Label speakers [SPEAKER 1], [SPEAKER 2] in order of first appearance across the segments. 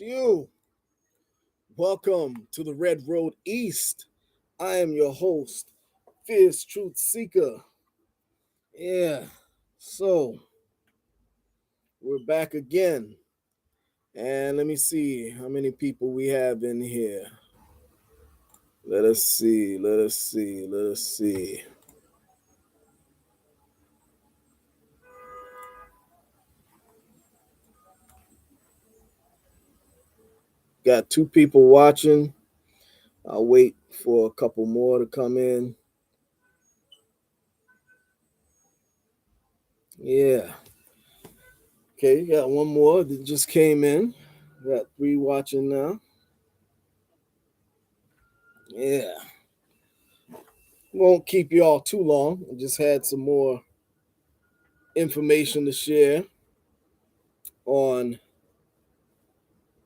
[SPEAKER 1] You, welcome to the Red Road East. I am your host, Fierce Truth Seeker. Yeah, so we're back again. And let me see how many people we have in here. Let us see. Got two people watching. I'll wait for a couple more to come in. Yeah. Okay, got one more that just came in. Got three watching now. Yeah. Won't keep you all too long. I just had some more information to share on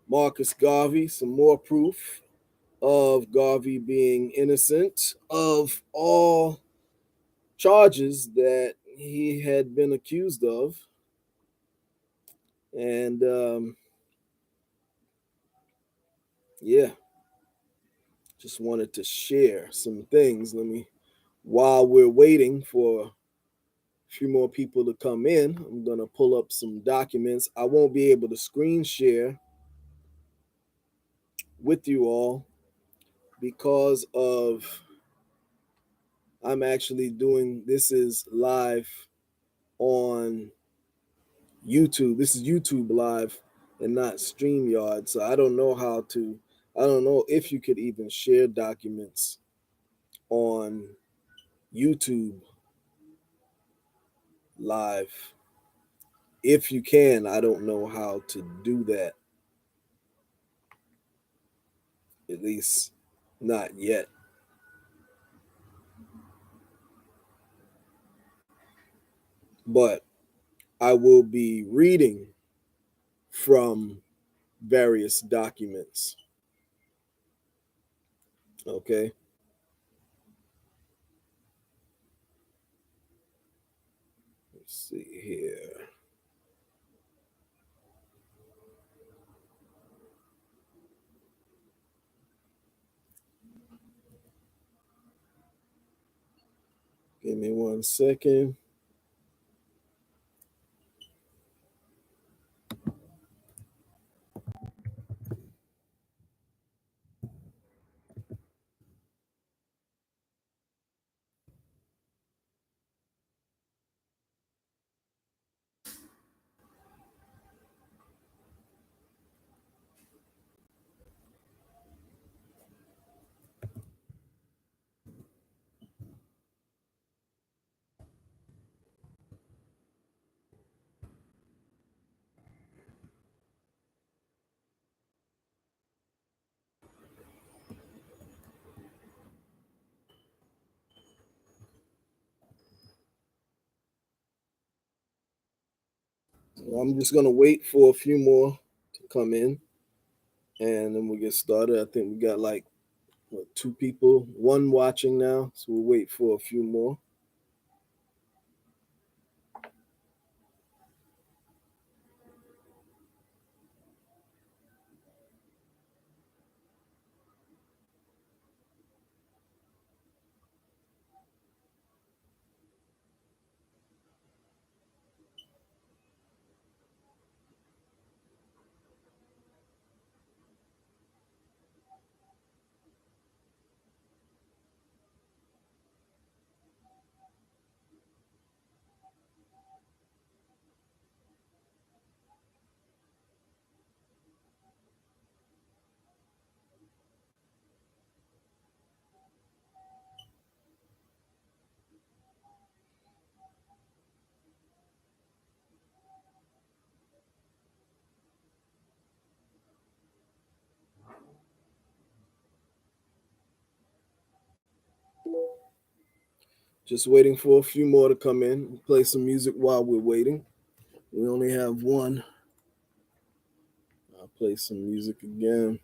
[SPEAKER 1] Marcus Garvey, some more proof of Garvey being innocent of all charges that he had been accused of. And yeah, just wanted to share some things. While we're waiting for a few more people to come in, I'm going to pull up some documents. I won't be able to screen share with you all because of I'm actually doing this is live on YouTube. This is YouTube live and not StreamYard. So I don't know if you could even share documents on YouTube live. If you can, I don't know how to do that. At least not yet. But I will be reading from various documents. Okay. Let's see here. Give me 1 second. I'm just gonna wait for a few more to come in, and then we'll get started. I think we got like two people, one watching now, so we'll wait for a few more. Just waiting for a few more to come in. Play some music while we're waiting. We only have one. I'll play some music again.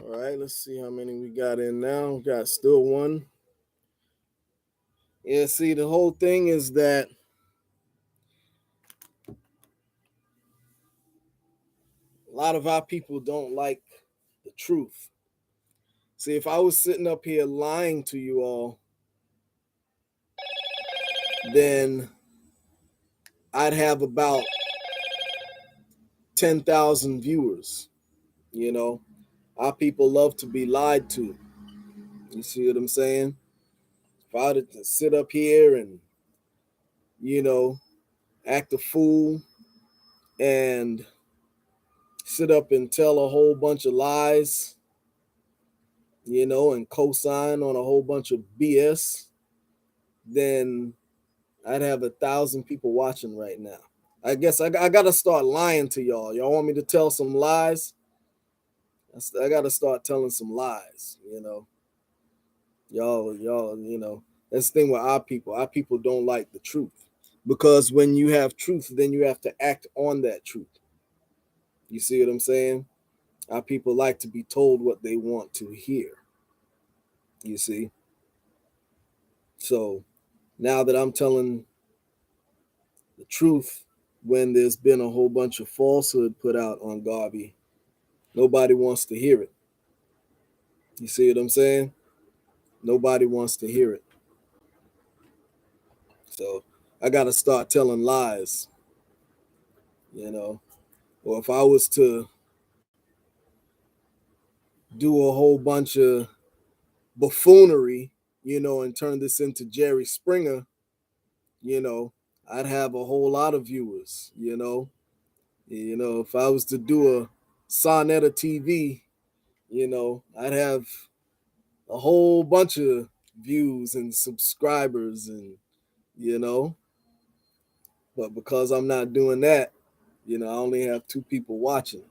[SPEAKER 1] All right, let's see how many we got in now. We got still one. Yeah, see, the whole thing is that a lot of our people don't like the truth. See, if I was sitting up here lying to you all, then I'd have about 10,000 viewers. You know, our people love to be lied to. You see what I'm saying? If I were to sit up here and, you know, act a fool and sit up and tell a whole bunch of lies, you know, and co-sign on a whole bunch of BS, then I'd have 1,000 people watching right now. I guess I got to start lying to y'all. Y'all want me to tell some lies? I got to start telling some lies, you know. Y'all, you know, that's the thing with our people. Our people don't like the truth because when you have truth, then you have to act on that truth. You see what I'm saying? Our people like to be told what they want to hear. You see? So now that I'm telling the truth, when there's been a whole bunch of falsehood put out on Garvey, nobody wants to hear it. You see what I'm saying? Nobody wants to hear it. So I got to start telling lies, you know. Or if I was to do a whole bunch of buffoonery, you know, and turn this into Jerry Springer, you know, I'd have a whole lot of viewers, you know. You know, if I was to do a Sonetta TV, you know, I'd have a whole bunch of views and subscribers and you know, but because I'm not doing that, you know, I only have 2 people watching,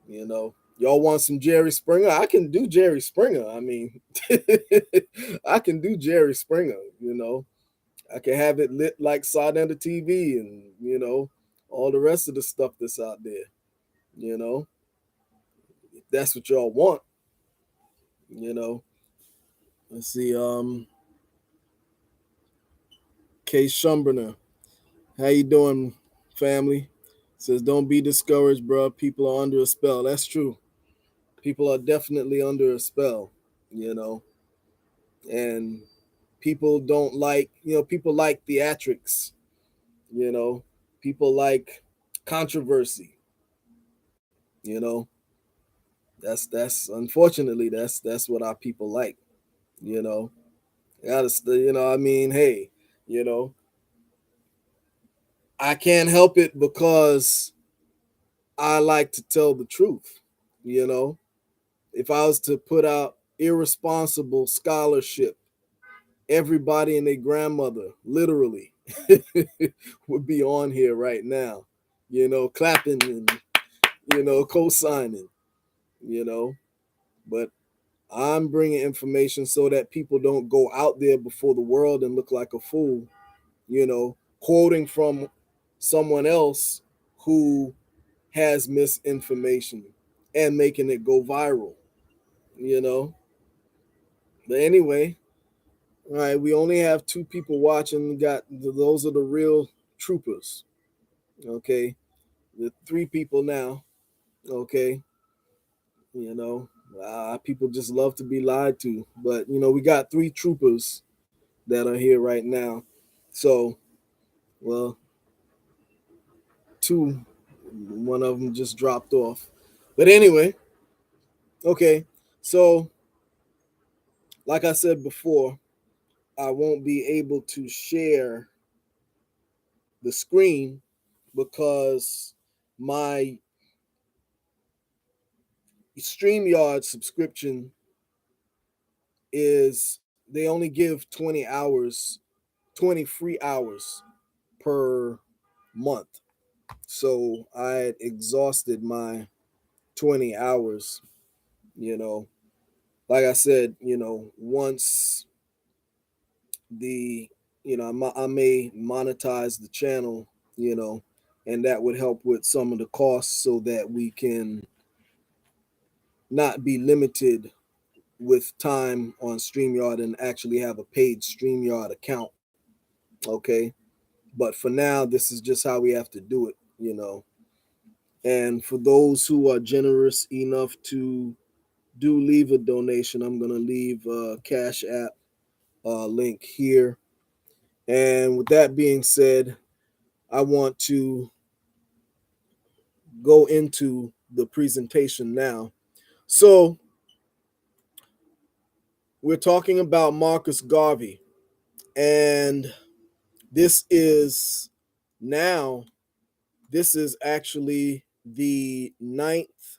[SPEAKER 1] you know. Y'all want some Jerry Springer? I can do Jerry Springer. I mean, I can do Jerry Springer, you know. I can have it lit like Sonetta TV and, you know, all the rest of the stuff that's out there, you know. If that's what y'all want, you know. Let's see, Kay Shumberner. How you doing, family? Says don't be discouraged, bro. People are under a spell. That's true. People are definitely under a spell, you know. And people don't like, you know, people like theatrics, you know. People like controversy, you know. That's unfortunately that's what our people like, you know. Gotta, you know, I mean, hey, you know, I can't help it because I like to tell the truth, you know. If I was to put out irresponsible scholarship, everybody and their grandmother, literally, would be on here right now, you know, clapping and, you know, co signing, you know. But I'm bringing information so that people don't go out there before the world and look like a fool, you know, quoting from someone else who has misinformation, and making it go viral, you know. But anyway, all right, we only have two people watching. Got those are the real troopers. Okay, the three people now. Okay, you know, people just love to be lied to. But we got three troopers that are here right now. So, well, two, one of them just dropped off. But anyway, okay. So, like I said before, I won't be able to share the screen because my StreamYard subscription is they only give 20 hours, 20 free hours per month. So I had exhausted my 20 hours, you know. Like I said, once the, I may monetize the channel, you know, and that would help with some of the costs so that we can not be limited with time on StreamYard and actually have a paid StreamYard account. Okay. But for now, this is just how we have to do it, you know. And for those who are generous enough to do leave a donation, I'm going to leave a Cash App link here. And with that being said, I want to go into the presentation now. So, we're talking about Marcus Garvey, and this is now, this is actually the ninth.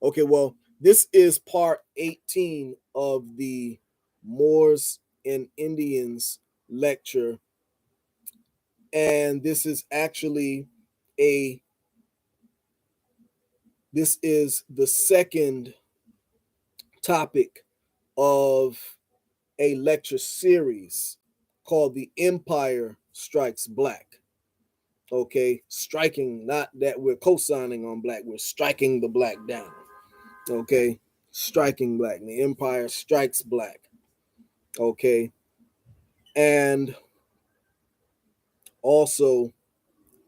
[SPEAKER 1] Okay, well, this is part 18 of the Moors and Indians lecture, and a this is the second topic of a lecture series called The Empire Strikes Black. Okay, striking, not that we're co-signing on black, we're striking the black down. Okay, striking black. The Empire Strikes Black. Okay, and also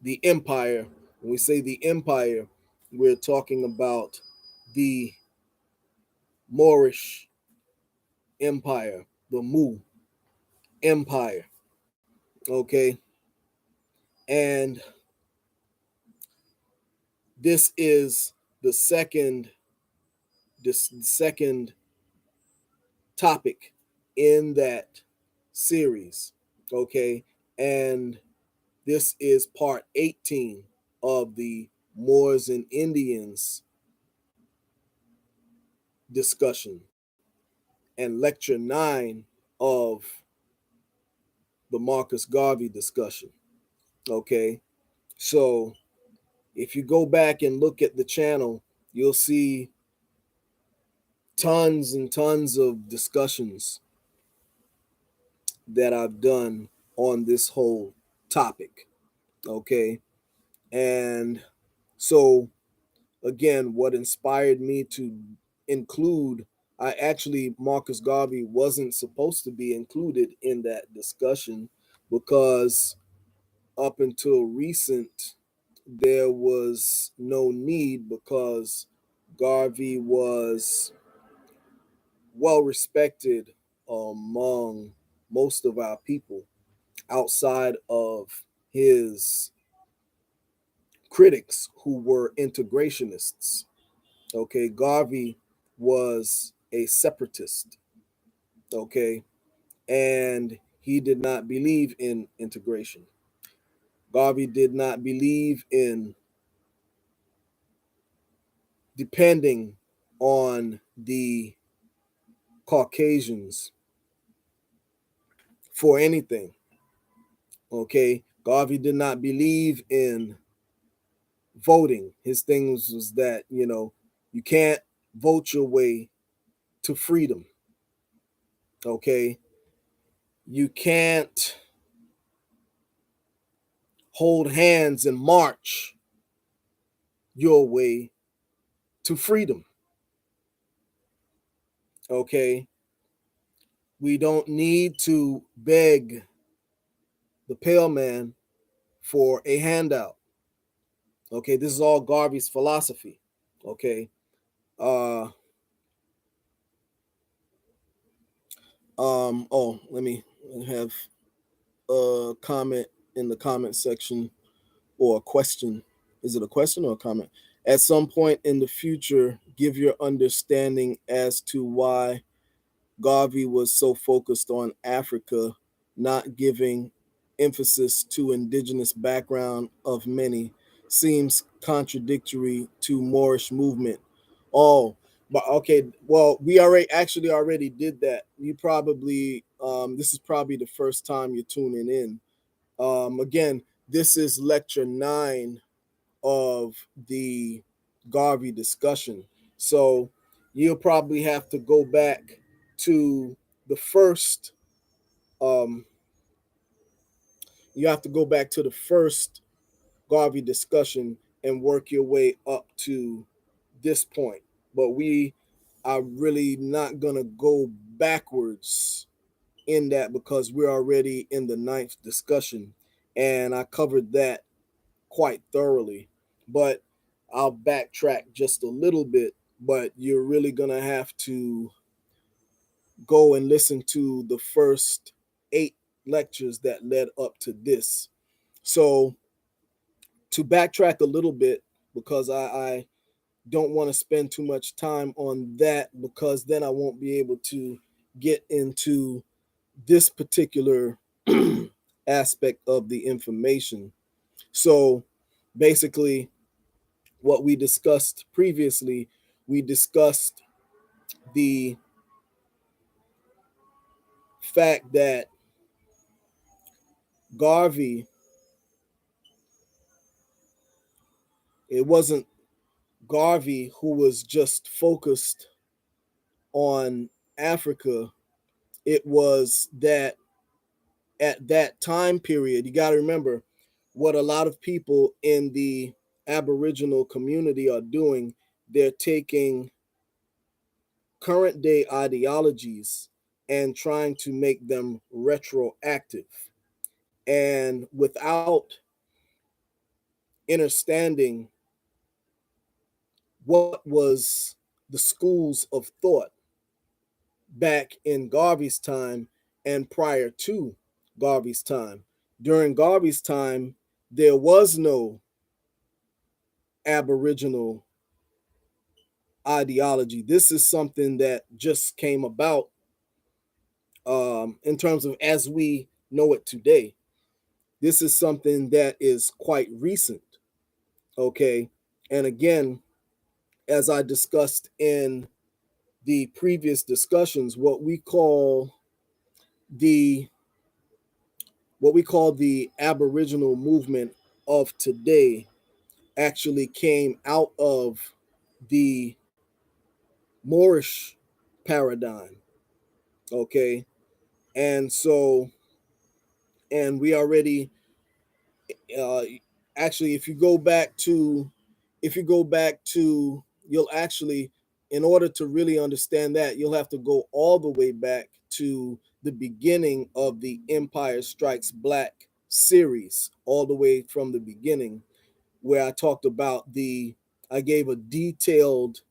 [SPEAKER 1] the empire. When we say the empire, we're talking about the Moorish Empire, the Mu Empire. Okay, and this is the second topic in that series. Okay, and this is part 18 of the Moors and Indians discussion and lecture 9 of the Marcus Garvey discussion. Okay, so if you go back and look at the channel, you'll see tons and tons of discussions that I've done on this whole topic. Okay, and so again, what inspired me to include, Marcus Garvey wasn't supposed to be included in that discussion because up until recent, there was no need because Garvey was well respected among most of our people outside of his critics who were integrationists. Okay, Garvey was a separatist. Okay, and he did not believe in integration. Garvey did not believe in depending on the Caucasians for anything. Okay, Garvey did not believe in voting. His thing was that, you can't vote your way to freedom. Okay, you can't hold hands and march your way to freedom. Okay, we don't need to beg the pale man for a handout. Okay, this is all Garvey's philosophy. Okay, uh, let me have a comment in the comment section, or a question. Is it a question or a comment? At some point in the future, give your understanding as to why Garvey was so focused on Africa, not giving emphasis to indigenous background of many, seems contradictory to Moorish movement. Oh, but okay. Well, we already did that. You probably this is probably the first time you're tuning in. Again, this is lecture 9 of the Garvey discussion. So you'll probably have to go back to the first um you have to go back to the first Garvey discussion and work your way up to this point. But we are really not gonna go backwards in that, because we're already in the 9th discussion, and I covered that quite thoroughly. But I'll backtrack just a little bit. But you're really gonna have to go and listen to the first 8 lectures that led up to this. So to backtrack a little bit, because I don't want to spend too much time on that, because then I won't be able to get into this particular aspect of the information. So basically, what we discussed previously, we discussed the fact that Garvey, it wasn't Garvey who was just focused on Africa. It was that at that time period, you got to remember what a lot of people in the Aboriginal community are doing. They're taking current day ideologies and trying to make them retroactive. And without understanding what was the schools of thought back in Garvey's time and prior to Garvey's time. During Garvey's time, there was no Aboriginal ideology. This is something that just came about in terms of as we know it today. This is something that is quite recent. Okay. And again, as I discussed in the previous discussions, the what we call the Aboriginal movement of today actually came out of the Moorish paradigm. Okay. And so, and we already, uh, actually, if you go back to, you'll actually, in order to really understand that, you'll have to go all the way back to the beginning of the Empire Strikes Black series, all the way from the beginning, where I gave a detailed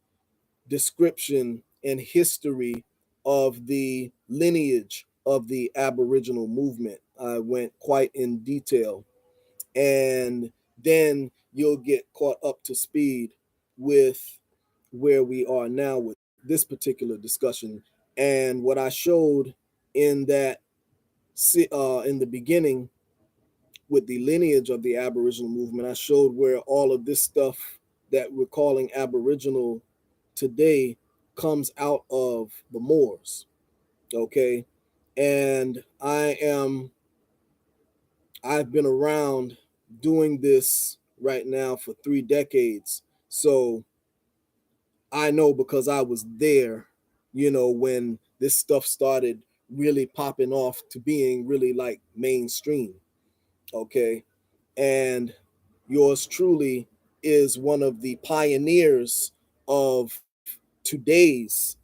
[SPEAKER 1] description and history of the lineage of the Aboriginal movement. I went quite in detail. And then you'll get caught up to speed with where we are now with this particular discussion. And what I showed in that in the beginning with the lineage of the Aboriginal movement, I showed where all of this stuff that we're calling Aboriginal today comes out of the Moors. Okay. And I've been around doing this right now for 3 decades. So I know, because I was there, when this stuff started really popping off to being really like mainstream. Okay. And yours truly is one of the pioneers of today's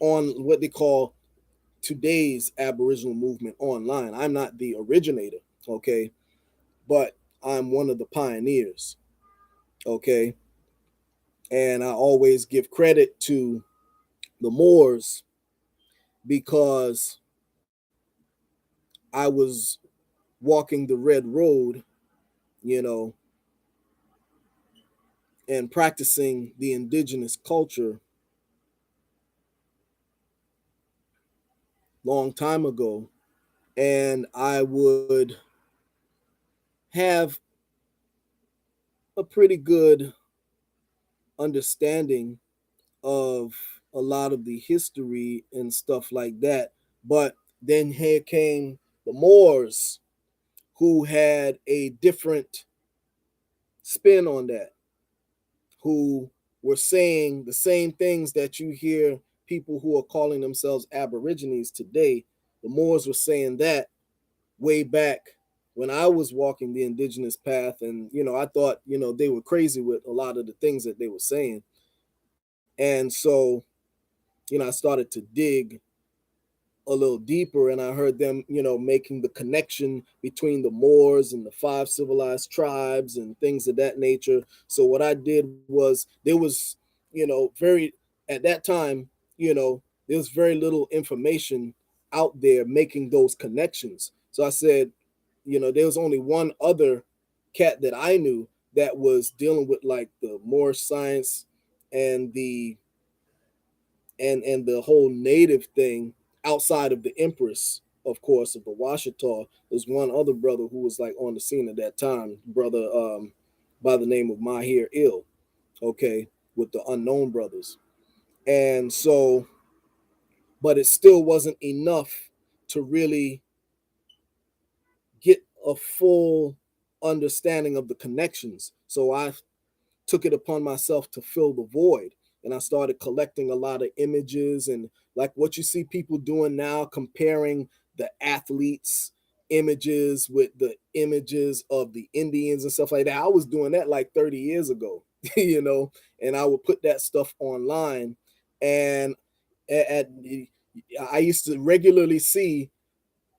[SPEAKER 1] on what they call today's Aboriginal movement online. I'm not the originator, okay, but I'm one of the pioneers, okay, and I always give credit to the Moors because I was walking the red road, you know, and practicing the indigenous culture long time ago. And I would have a pretty good understanding of a lot of the history and stuff like that. But then here came the Moors, who had a different spin on that, who were saying the same things that you hear people who are calling themselves Aborigines today. The Moors were saying that way back when I was walking the indigenous path. And, I thought, they were crazy with a lot of the things that they were saying. And so, I started to dig a little deeper, and I heard them, making the connection between the Moors and the five civilized tribes and things of that nature. So what I did was there was, very at that time, there was very little information out there making those connections. So I said, there was only one other cat that I knew that was dealing with like the Moorish science and the whole native thing outside of the Empress, of course, of the Washita. There's one other brother who was like on the scene at that time, brother by the name of Mahir Ill, okay, with the Unknown Brothers. And so, but it still wasn't enough to really get a full understanding of the connections. So I took it upon myself to fill the void. And I started collecting a lot of images and like what you see people doing now, comparing the athletes' images with the images of the Indians and stuff like that. I was doing that like 30 years ago, and I would put that stuff online. And at I used to regularly see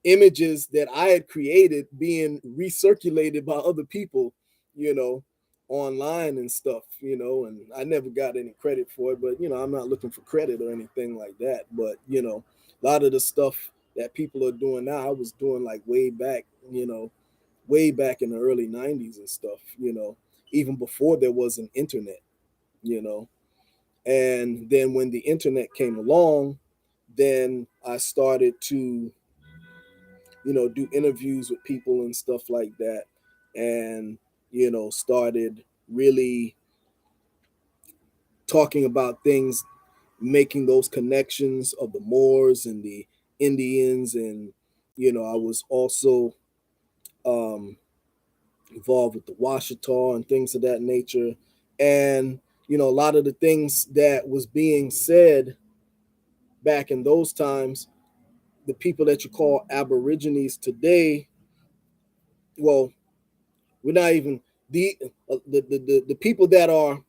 [SPEAKER 1] images that I had created being recirculated by other people, you know, online and stuff, and I never got any credit for it, but I'm not looking for credit or anything like that. But, a lot of the stuff that people are doing now, I was doing like way back in the early 90s and stuff, even before there was an internet, you know. And then when the internet came along, then I started to do interviews with people and stuff like that, and started really talking about things, making those connections of the Moors and the Indians. And I was also um involved with the Washita and things of that nature. And a lot of the things that was being said back in those times, the people that you call Aborigines today, well, we're not even the people that are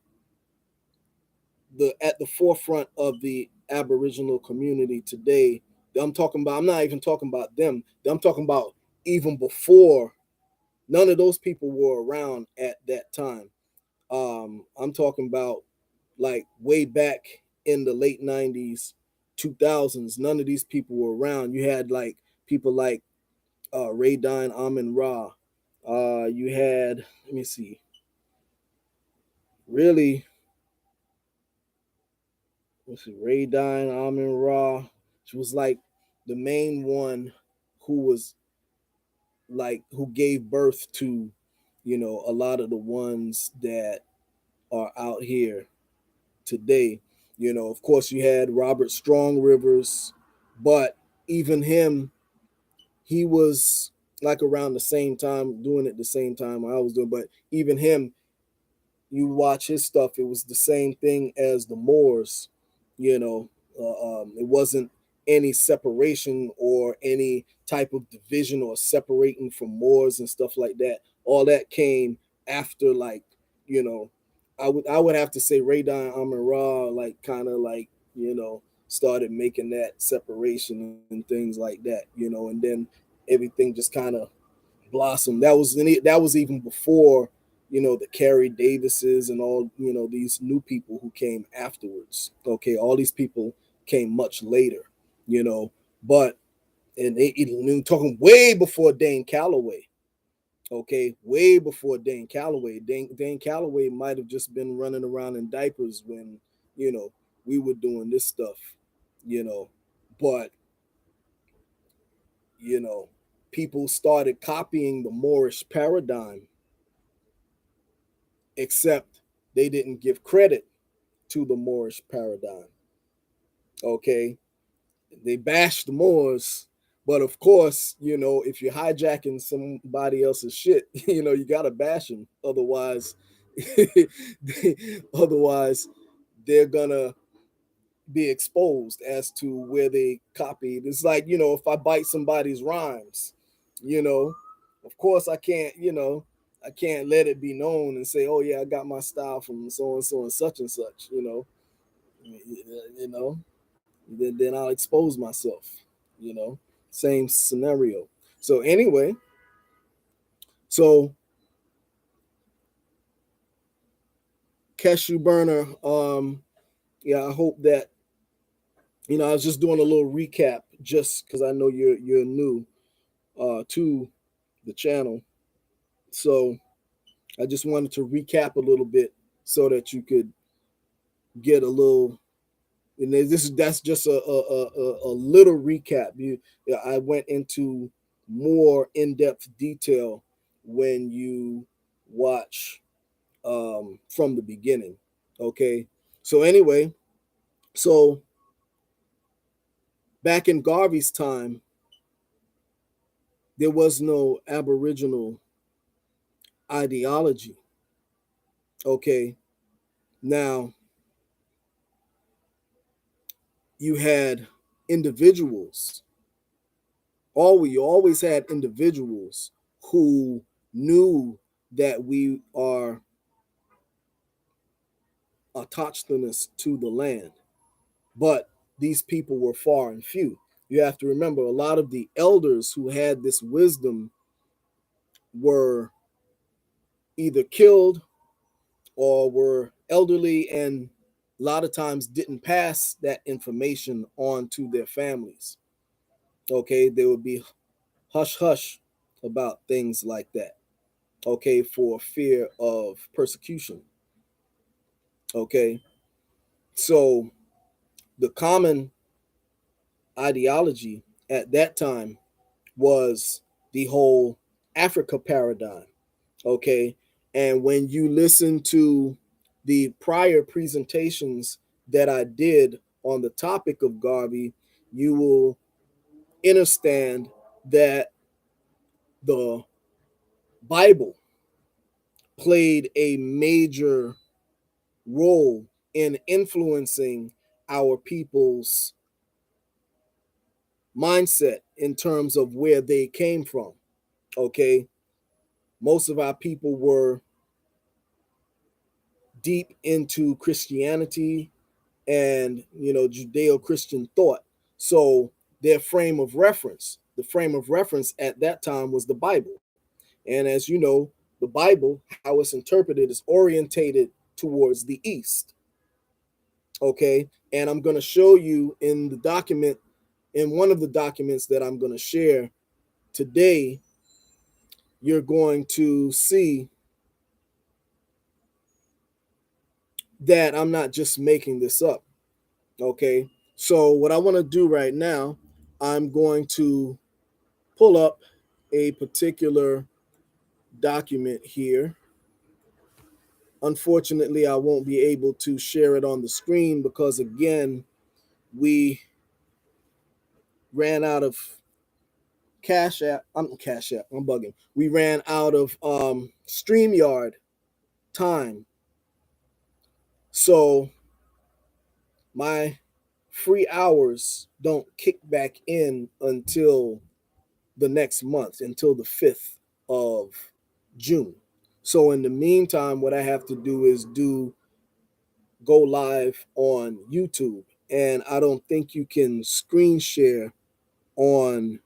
[SPEAKER 1] the at the forefront of the Aboriginal community today. I'm talking about. I'm not even talking about them. I'm talking about even before. None of those people were around at that time. I'm talking about like way back in the late '90s, 2000s. None of these people were around. You had like people like Ray Dine, Amin Ra. You had, let me see, really, let's see, Ray Dine, Amin Ra. She was like the main one who was like who gave birth to, a lot of the ones that are out here today. Of course, you had Robert Strong Rivers, but even him, he was like around the same time, doing it the same time I was doing. But even him, you watch his stuff, it was the same thing as the Moors. It wasn't any separation or any type of division or separating from Moors and stuff like that. All that came after, like, you know I would have to say Radon Amin Ra like kind of like started making that separation and things like that, and then everything just kind of blossomed. That was even before the Carrie Davises and all these new people who came afterwards. Okay, all these people came much later, you know, but and they talking way before Dane Calloway. Okay, way before Dane Calloway. Dane Calloway might have just been running around in diapers when you know we were doing this stuff, you know, but you know people started copying the Moorish paradigm, except they didn't give credit to the Moorish paradigm. Okay, they bashed the Moors, but of course, if you're hijacking somebody else's shit, you gotta bash them. Otherwise, otherwise, they're gonna be exposed as to where they copied. It's like if I bite somebody's rhymes, you know, of course I can't let it be known and say, oh yeah, I got my style from so and such and such. You know, then I'll expose myself. You know, same scenario. So anyway, so cashew burner. Yeah, I hope that I was just doing a little recap just because I know you're new to the channel. So I just wanted to recap a little bit so that you could get a little. And that's just a little recap. I went into more in depth detail when you watch from the beginning. Okay, so anyway, so back in Garvey's time, there was no Aboriginal ideology. Okay, now you had individuals. You always had individuals who knew that we are autochthonous to the land, but these people were far and few. You have to remember a lot of the elders who had this wisdom were either killed or were elderly and a lot of times didn't pass that information on to their families. Okay, they would be hush hush about things like that. Okay, for fear of persecution. Okay, so the common ideology at that time was the whole Africa paradigm. Okay, and when you listen to the prior presentations that I did on the topic of Garvey, you will understand that the Bible played a major role in influencing our people's mindset in terms of where they came from. Okay, most of our people were deep into Christianity and Judeo-Christian thought. So their the frame of reference at that time was the Bible. And as you know, the Bible, how it's interpreted, is orientated towards the East. Okay, and I'm going to show you in one of the documents that I'm going to share today. You're going to see that I'm not just making this up. Okay, so what I want to do right now, I'm going to pull up a particular document here. Unfortunately, I won't be able to share it on the screen because, again, we ran out of Cash App. I'm bugging. We ran out of StreamYard time. So my free hours don't kick back in until the next month, until the 5th of June. So in the meantime, what I have to do is go live on YouTube. And I don't think you can screen share on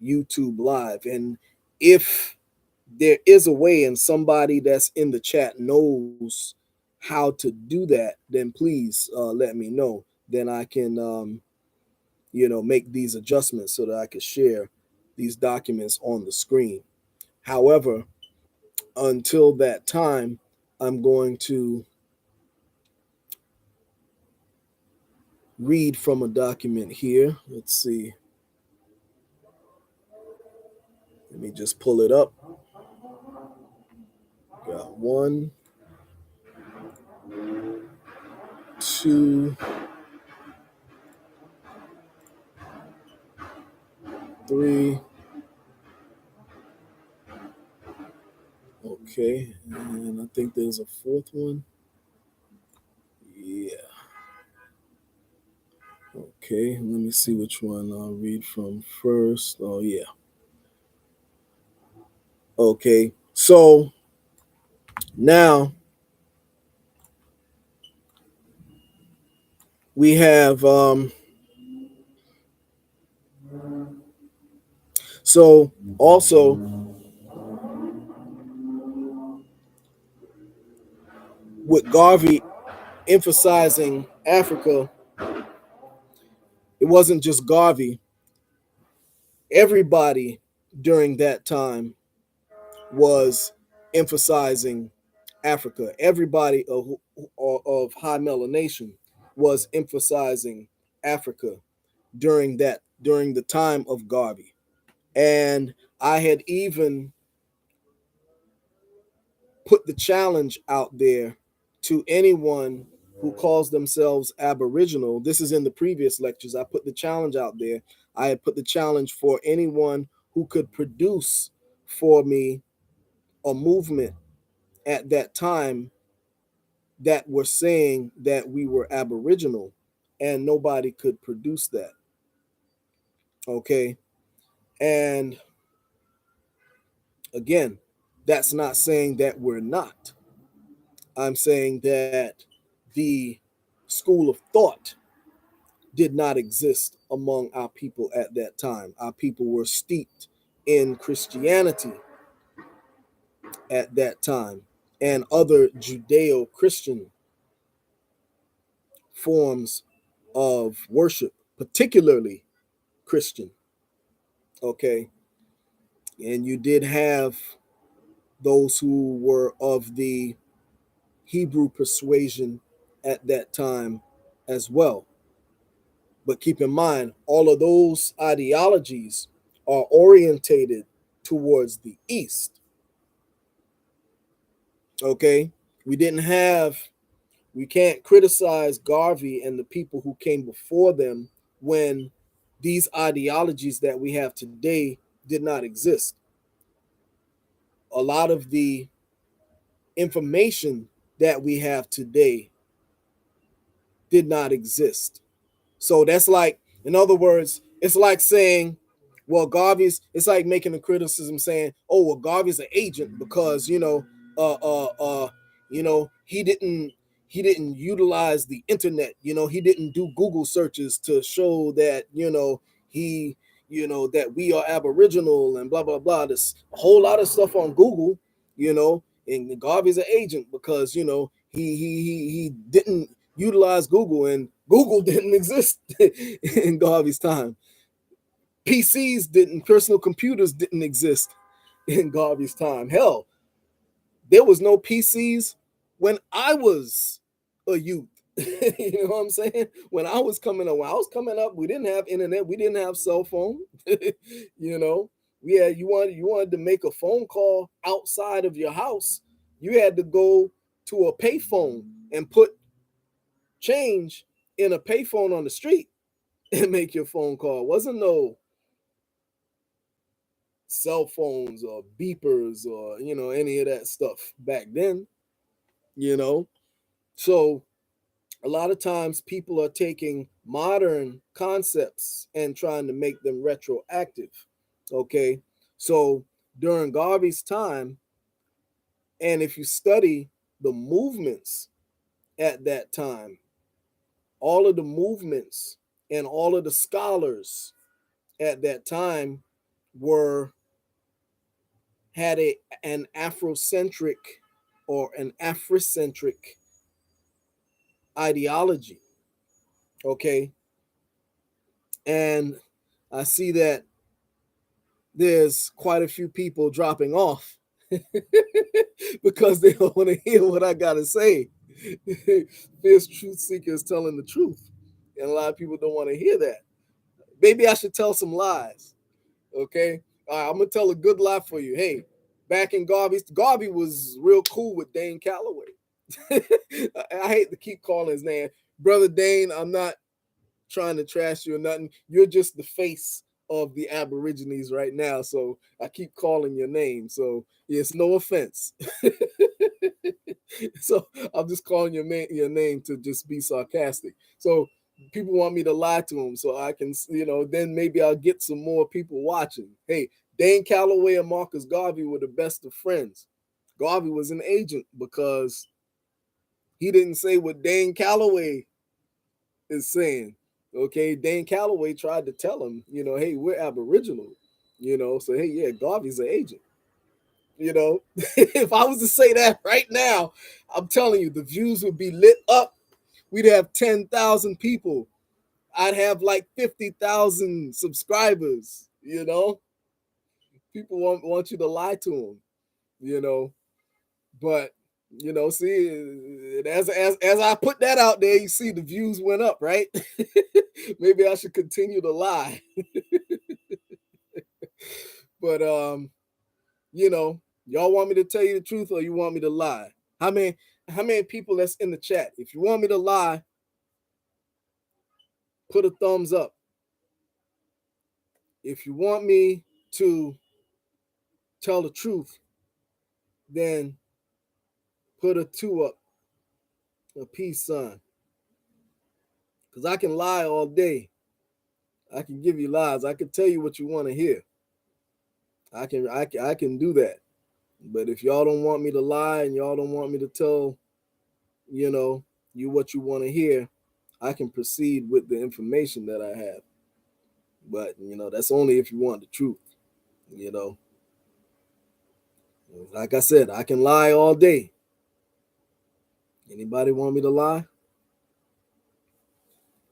[SPEAKER 1] YouTube Live. And if there is a way and somebody that's in the chat knows how to do that, then please let me know. Then I can, make these adjustments so that I can share these documents on the screen. However, until that time, I'm going to read from a document here. Let's see. Let me just pull it up. Got one, two, three. Okay. And I think there's a fourth one. Yeah. Okay. Let me see which one I'll read from first. Oh, yeah. Okay. So now we have so also with Garvey emphasizing Africa, it wasn't just Garvey. Everybody during that time was emphasizing Africa. Everybody of high melanation was emphasizing Africa during the time of Garvey. And I had even put the challenge out there to anyone who calls themselves Aboriginal. This is in the previous lectures. I put the challenge out there. I had put the challenge for anyone who could produce for me a movement at that time that were saying that we were Aboriginal, and nobody could produce that. Okay. And again, that's not saying that we're not. I'm saying that the school of thought did not exist among our people at that time. Our people were steeped in Christianity at that time and other Judeo Christian forms of worship, particularly Christian. Okay. And you did have those who were of the Hebrew persuasion at that time as well. But keep in mind, all of those ideologies are orientated towards the East. Okay. We didn't have, we can't criticize Garvey and the people who came before them when these ideologies that we have today did not exist. A lot of the information that we have today did not exist. So that's like, in other words, it's like saying, well, Garvey's, it's like making a criticism saying, oh, well, Garvey's an agent because, uh, uh, uh, he didn't utilize the internet. He didn't do Google searches to show that, he, that we are Aboriginal and blah, blah, blah. There's a whole lot of stuff on Google, and Garvey's an agent because, he didn't utilize Google, and Google didn't exist in Garvey's time. Personal computers didn't exist in Garvey's time. Hell, there was no PCs when I was a youth. You know what I'm saying? When I was coming up, we didn't have internet, we didn't have cell phone. you know, you wanted to make a phone call outside of your house, you had to go to a payphone and put change in a payphone on the street and make your phone call. Wasn't no cell phones or beepers or any of that stuff back then. You know, so a lot of times people are taking modern concepts and trying to make them retroactive. Okay, so during Garvey's time, And if you study the movements at that time, all of the movements and all of the scholars at that time were had an Afrocentric or an Afrocentric ideology. Okay. And I see that there's quite a few people dropping off because they don't want to hear what I got to say. Fierce truth seekers telling the truth. And a lot of people don't want to hear that. Maybe I should tell some lies. Okay. All right, I'm going to tell a good lie for you. Hey, back in Garvey was real cool with Dane Calloway. I hate to keep calling his name. Brother Dane, I'm not trying to trash you or nothing. You're just the face of the Aborigines right now. So I keep calling your name. So it's no offense. So I'm just calling your name to just be sarcastic. So people want me to lie to them so I can, then maybe I'll get some more people watching. Hey, Dane Calloway and Marcus Garvey were the best of friends. Garvey was an agent because he didn't say what Dane Calloway is saying. Okay, Dane Calloway tried to tell him, hey, we're Aboriginal, so hey, yeah, Garvey's an agent. If I was to say that right now, I'm telling you, the views would be lit up. We'd have 10,000 people. I'd have like 50,000 subscribers. People want you to lie to them. But see, as I put that out there, you see the views went up, right? Maybe I should continue to lie. But y'all want me to tell you the truth or you want me to lie? How many people that's in the chat? If you want me to lie, put a thumbs up. If you want me to tell the truth, then put a 2 up, a peace sign. Because I can lie all day. I can give you lies. I can tell you what you want to hear. I can do that. But if y'all don't want me to lie and y'all don't want me to tell, you what you want to hear, I can proceed with the information that I have. But, that's only if you want the truth, Like I said, I can lie all day. Anybody want me to lie?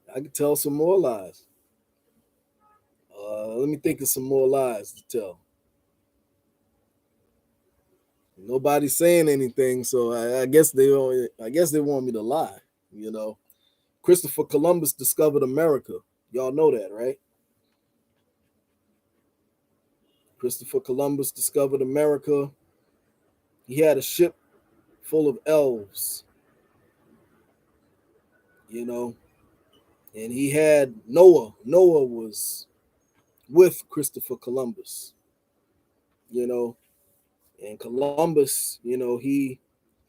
[SPEAKER 1] I can tell some more lies. Let me think of some more lies to tell. Nobody's saying anything, so I guess they want me to lie. Christopher Columbus discovered America. Y'all know that, right? Christopher Columbus discovered America. He had a ship full of elves, and he had Noah. Noah was with Christopher Columbus, and Columbus, he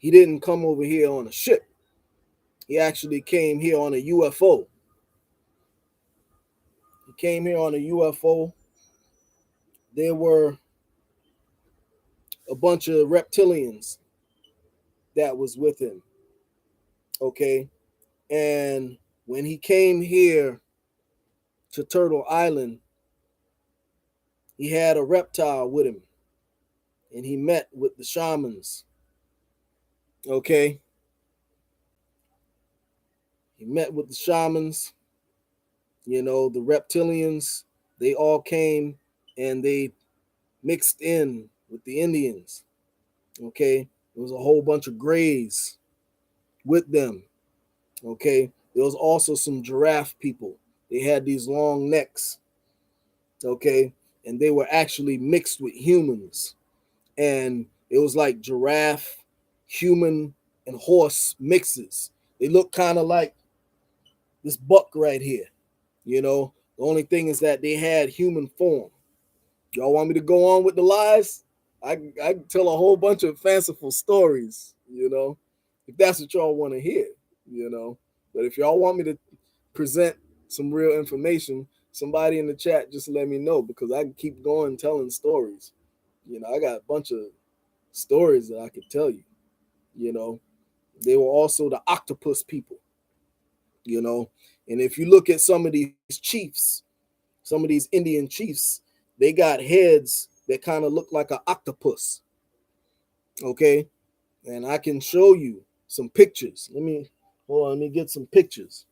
[SPEAKER 1] didn't come over here on a ship. He actually came here on a UFO. He came here on a UFO. There were a bunch of reptilians that was with him. Okay. And when he came here to Turtle Island, he had a reptile with him. And he met with the shamans. Okay. He met with the shamans, the reptilians. They all came and they mixed in with the Indians. Okay. There was a whole bunch of grays with them. Okay. There was also some giraffe people. They had these long necks. Okay. And they were actually mixed with humans. And it was like giraffe, human, and horse mixes. They look kind of like this buck right here. The only thing is that they had human form. Y'all want me to go on with the lies? I can tell a whole bunch of fanciful stories, if that's what y'all want to hear, But if y'all want me to present some real information, somebody in the chat just let me know because I can keep going telling stories. I got a bunch of stories that I could tell you. You know, they were also the octopus people. You know, and if you look at some of these chiefs, some of these Indian chiefs, they got heads that kind of look like an octopus. Okay, and I can show you some pictures. Let me hold on. Let me get some pictures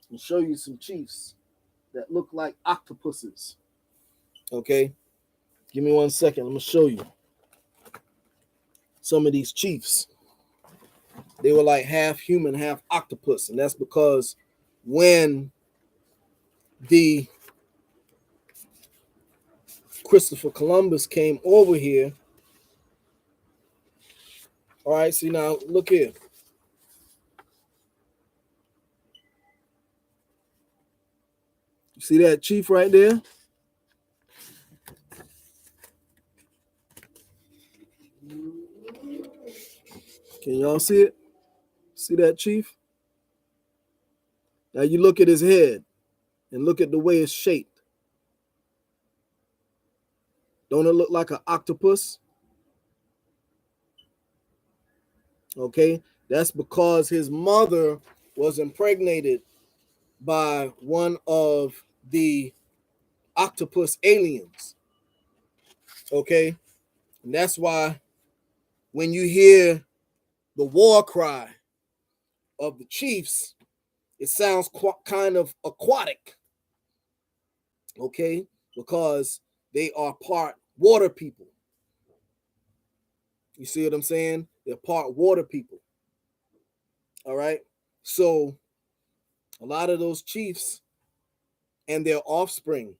[SPEAKER 1] and show you some chiefs that look like octopuses. Okay, give me 1 second. I'm gonna show you some of these chiefs. They were like half human, half octopus, and that's because when the Christopher Columbus came over here. All right, see now, look here. You see that chief right there? Can y'all see it? See that chief? Now you look at his head and look at the way it's shaped. Don't it look like an octopus? Okay, that's because his mother was impregnated by one of the octopus aliens. Okay, and that's why when you hear the war cry of the chiefs, it sounds kind of aquatic. Okay, because they are part water people. You see what I'm saying? They're part water people. All right. So a lot of those chiefs and their offspring,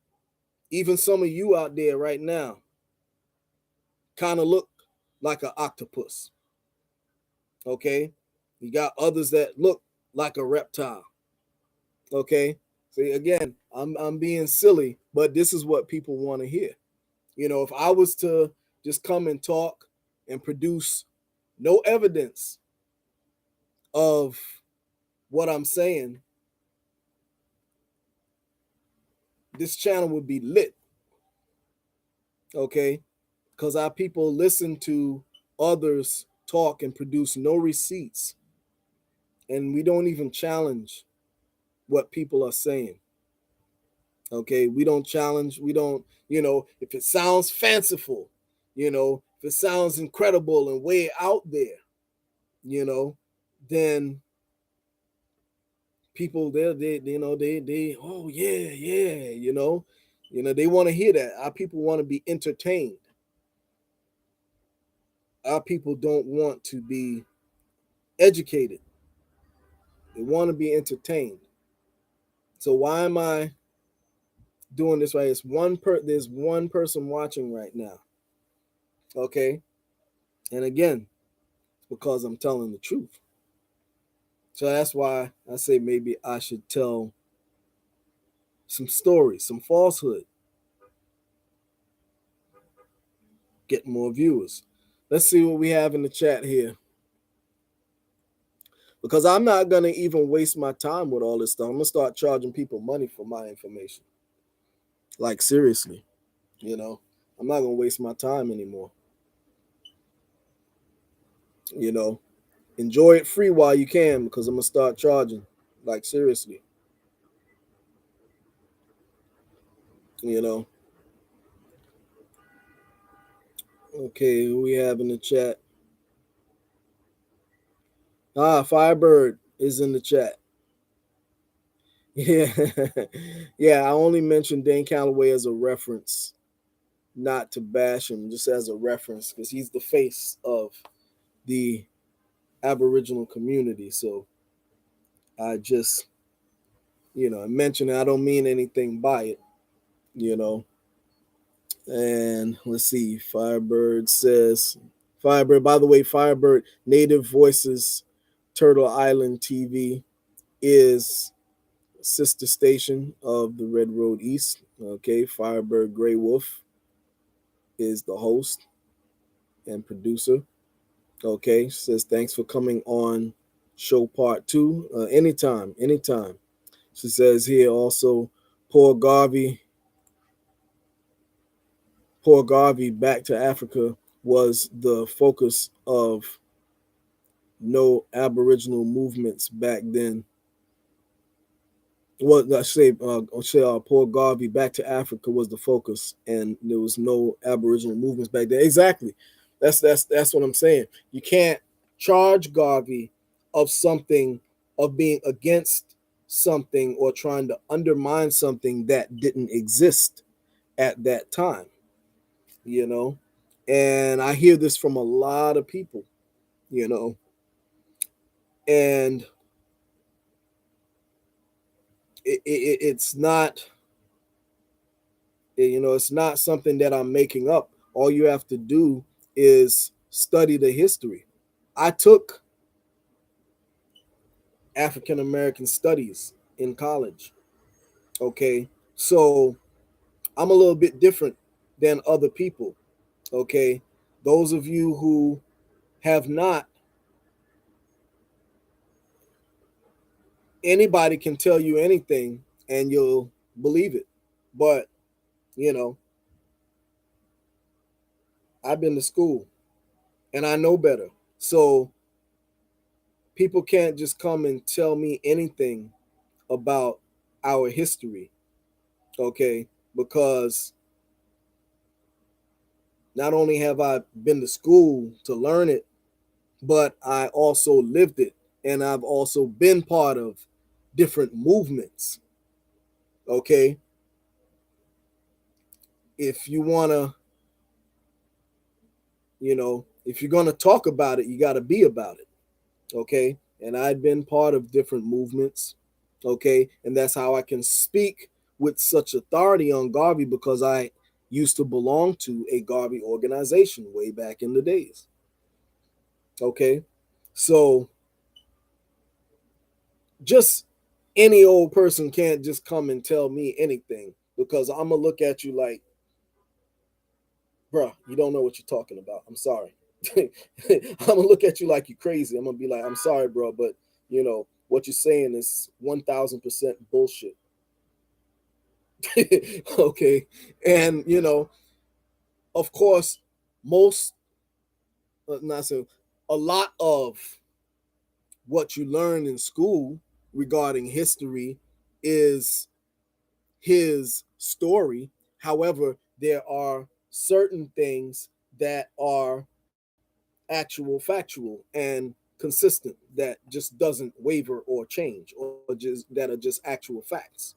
[SPEAKER 1] even some of you out there right now, kind of look like an octopus. Okay. You got others that look like a reptile. Okay. See, again, I'm being silly, but this is what people want to hear. You know, if I was to just come and talk and produce no evidence of what I'm saying, this channel would be lit. Okay. Because our people listen to others talk and produce no receipts. And we don't even challenge what people are saying. Okay. We don't challenge. We don't, if it sounds fanciful, if it sounds incredible and way out there, then people they oh yeah, they want to hear that. Our people want to be entertained. Our people don't want to be educated. They want to be entertained. So why am I doing this right? There's one person watching right now. Okay? And again, it's because I'm telling the truth. So that's why I say maybe I should tell some stories, some falsehood. Get more viewers. Let's see what we have in the chat here. Because I'm not going to even waste my time with all this stuff. I'm going to start charging people money for my information. Like, seriously. I'm not going to waste my time anymore. Enjoy it free while you can, because I'm going to start charging. Like, seriously. Okay, who we have in the chat? Firebird is in the chat. Yeah. Yeah, I only mentioned Dane Calloway as a reference, not to bash him, just as a reference, because he's the face of the Aboriginal community. So I just, mention it. I don't mean anything by it, And let's see. Firebird, by the way, Firebird, Native Voices Turtle Island TV is sister station of the Red Road East. Okay, Firebird Grey Wolf is the host and producer. Okay, says thanks for coming on show part 2. Anytime. She says here also, poor Garvey back to Africa was the focus of no Aboriginal movements back then. Well, Paul Garvey, Back to Africa was the focus, and there was no Aboriginal movements back then. Exactly, that's what I'm saying. You can't charge Garvey of something, of being against something or trying to undermine something that didn't exist at that time. You know, and I hear this from a lot of people. You know, and it's not, it's not something that I'm making up. All you have to do is study the history. I took African American studies in college. Okay. So I'm a little bit different than other people. Okay. Those of you who have not, anybody can tell you anything and you'll believe it. But, you know, I've been to school and I know better. So people can't just come and tell me anything about our history, okay? Because not only have I been to school to learn it, but I also lived it. And I've also been part of different movements, okay? If you want to, if you're going to talk about it, you got to be about it, okay? And I've been part of different movements, okay? And that's how I can speak with such authority on Garvey, because I used to belong to a Garvey organization way back in the days, okay? So just any old person can't just come and tell me anything, because I'm gonna look at you like, bruh, you don't know what you're talking about. I'm sorry. I'm gonna look at you like you're crazy. I'm gonna be like, I'm sorry, bro, but what you're saying is 1,000% bullshit. Okay, and of course, most, not so, a lot of what you learn in school regarding history is his story. However, there are certain things that are actual, factual, and consistent, that just doesn't waver or change, or just that are just actual facts.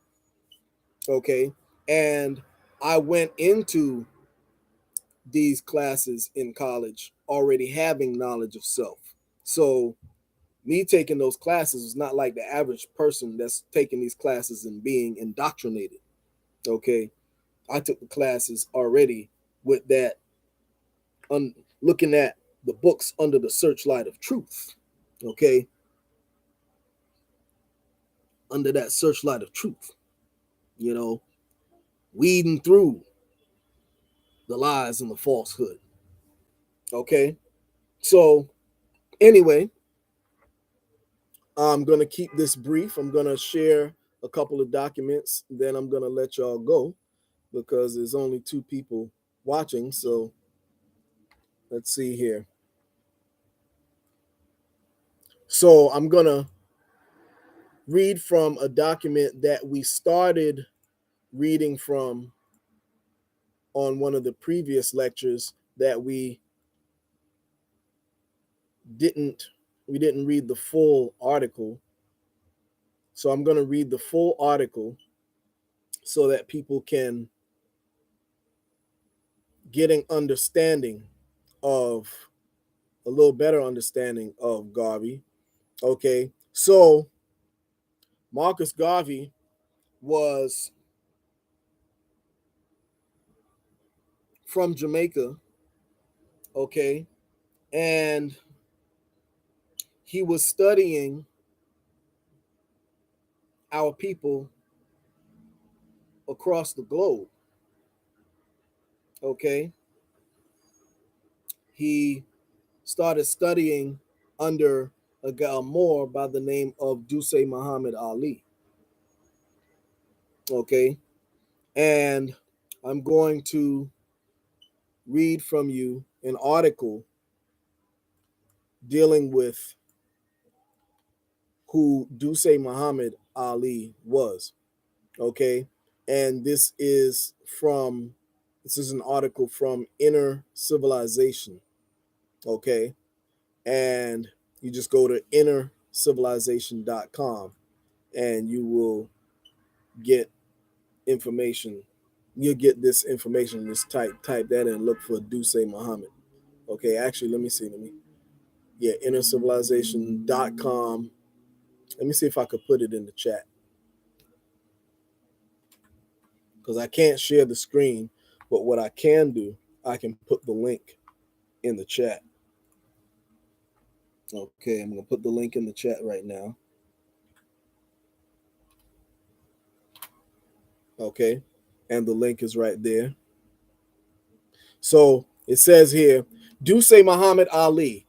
[SPEAKER 1] Okay. And I went into these classes in college already having knowledge of self. So me taking those classes is not like the average person that's taking these classes and being indoctrinated. Okay. I took the classes already with that, looking at the books under the searchlight of truth. Okay. Under that searchlight of truth, you know, weeding through the lies and the falsehood. Okay. So, anyway, I'm going to keep this brief. I'm going to share a couple of documents, then I'm going to let y'all go, because there's only two people watching. So, let's see here. So, I'm going to read from a document that we started reading from on one of the previous lectures that didn't we didn't read the full article. So I'm going to read the full article so that people can get an understanding of, a little better understanding of Garvey. Okay. So Marcus Garvey was from Jamaica. Okay. And he was studying our people across the globe. Okay. He started studying under a guy, Moor, by the name of Dusay Muhammad Ali. Okay. And I'm going to read from you an article dealing with who Dusay Muhammad Ali was. Okay. And this is an article from Inner Civilization. Okay. And you just go to innercivilization.com and you will get information. You'll get this information. Just type that in and look for Dusay Muhammad. Okay, actually, let me see. Innercivilization.com. Let me see if I could put it in the chat because I can't share the screen. But what I can do, I can put the link in the chat. Okay, I'm going to put the link in the chat right now. Okay, and the link is right there. So it says here, Dusay Muhammad Ali,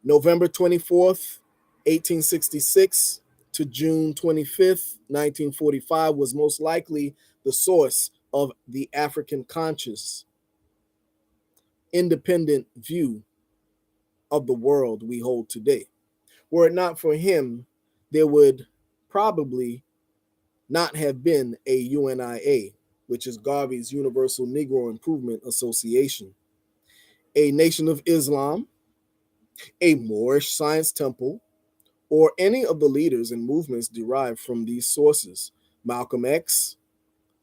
[SPEAKER 1] November 24th, 1866 to June 25th, 1945, was most likely the source of the African conscious, independent view of the world we hold today. Were it not for him, there would probably not have been a UNIA, which is Garvey's Universal Negro Improvement Association, a Nation of Islam, a Moorish Science Temple, or any of the leaders and movements derived from these sources: Malcolm X,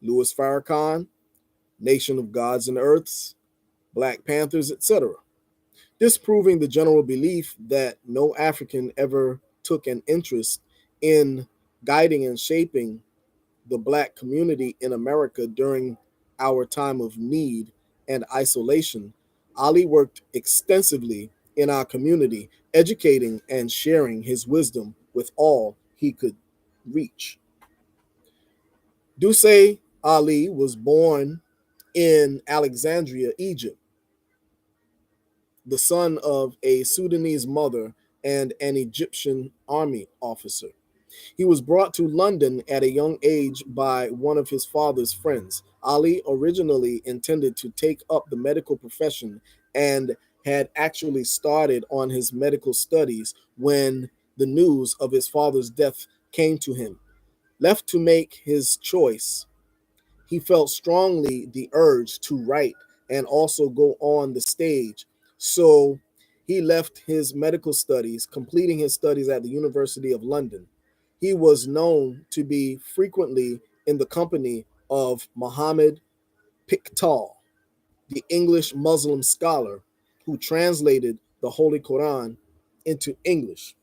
[SPEAKER 1] Louis Farrakhan, Nation of Gods and Earths, Black Panthers, etc., disproving the general belief that no African ever took an interest in guiding and shaping the Black community in America during our time of need and isolation. Ali worked extensively in our community, educating and sharing his wisdom with all he could reach. Dusay Ali was born in Alexandria, Egypt, the son of a Sudanese mother and an Egyptian army officer. He was brought to London at a young age by one of his father's friends. Ali originally intended to take up the medical profession and had actually started on his medical studies when the news of his father's death came to him. Left to make his choice, he felt strongly the urge to write and also go on the stage. So he left his medical studies, completing his studies at the University of London. He was known to be frequently in the company of Muhammad Pickthall, the English Muslim scholar who translated the Holy Quran into English.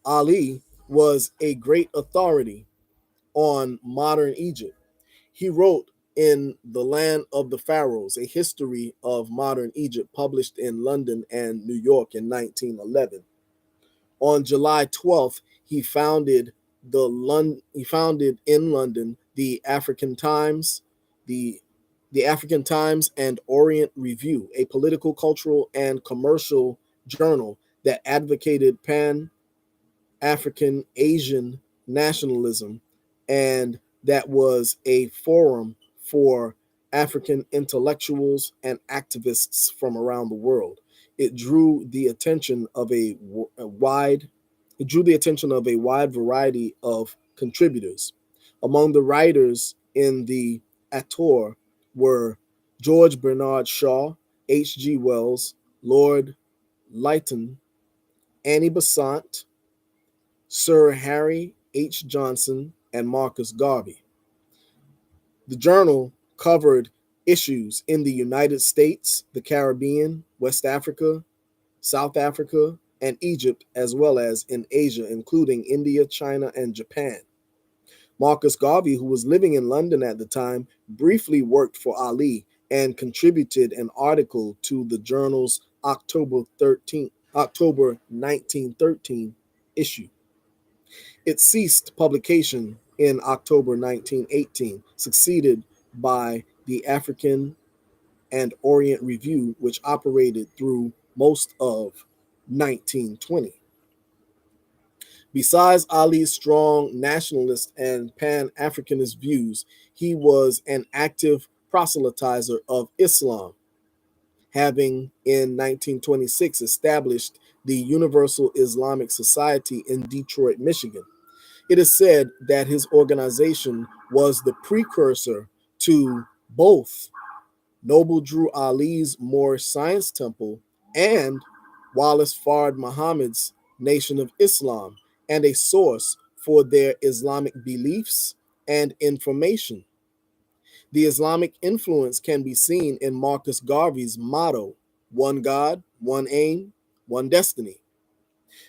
[SPEAKER 1] Ali was a great authority on modern Egypt. He wrote in The Land of the Pharaohs, a history of modern Egypt, published in London and New York in 1911. On July 12th, he founded in London the African Times, the African Times and Orient Review, a political, cultural, and commercial journal that advocated pan African Asian nationalism, and that was a forum for African intellectuals and activists from around the world. It drew the attention of a wide variety of contributors. Among the writers in the Ator were George Bernard Shaw, H.G. Wells, Lord Lytton, Annie Besant, Sir Harry H. Johnson, and Marcus Garvey. The journal covered issues in the United States, the Caribbean, West Africa, South Africa, and Egypt, as well as in Asia, including India, China, and Japan. Marcus Garvey, who was living in London at the time, briefly worked for Ali and contributed an article to the journal's October 1913 issue. It ceased publication in October 1918, succeeded by the African and Orient Review, which operated through most of 1920. Besides Ali's strong nationalist and Pan-Africanist views, he was an active proselytizer of Islam. having in 1926 established the Universal Islamic Society in Detroit, Michigan. It is said that his organization was the precursor to both Noble Drew Ali's Moor Science Temple and Wallace Fard Muhammad's Nation of Islam, and a source for their Islamic beliefs and information. The Islamic influence can be seen in Marcus Garvey's motto, one God, one aim, one destiny.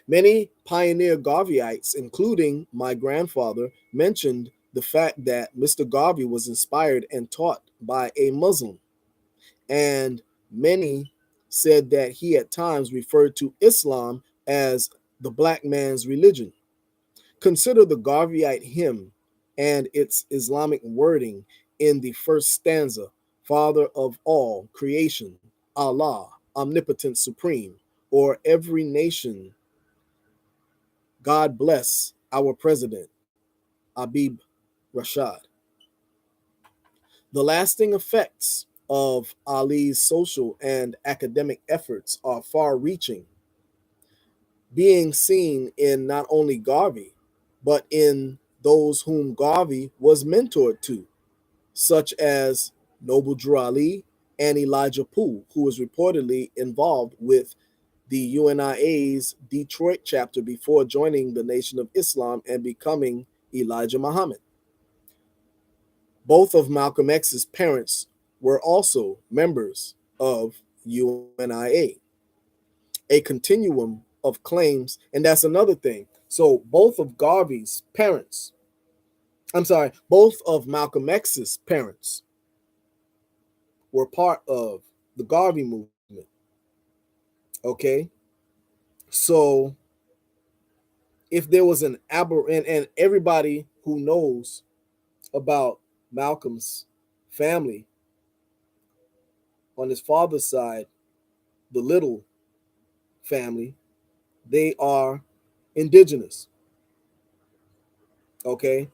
[SPEAKER 1] Many pioneer Garveyites, including my grandfather, mentioned the fact that Mr. Garvey was inspired and taught by a Muslim, and many said that he at times referred to Islam as the black man's religion. Consider the Garveyite hymn and its Islamic wording in the first stanza: Father of all creation, Allah, omnipotent supreme, or every nation, God bless our president, Abib Rashad. The lasting effects of Ali's social and academic efforts are far reaching, being seen in not only Garvey, but in those whom Garvey was mentored to, such as Noble Drew Ali and Elijah Poole, who was reportedly involved with the UNIA's Detroit chapter before joining the Nation of Islam and becoming Elijah Muhammad. Both of Malcolm X's parents were also members of UNIA, a continuum of claims, and that's another thing. So both of Garvey's parents, I'm sorry, both of Malcolm X's parents were part of the Garvey movement. Okay, so if there was an aberrant, and everybody who knows about Malcolm's family on his father's side, the Little family, they are indigenous. Okay,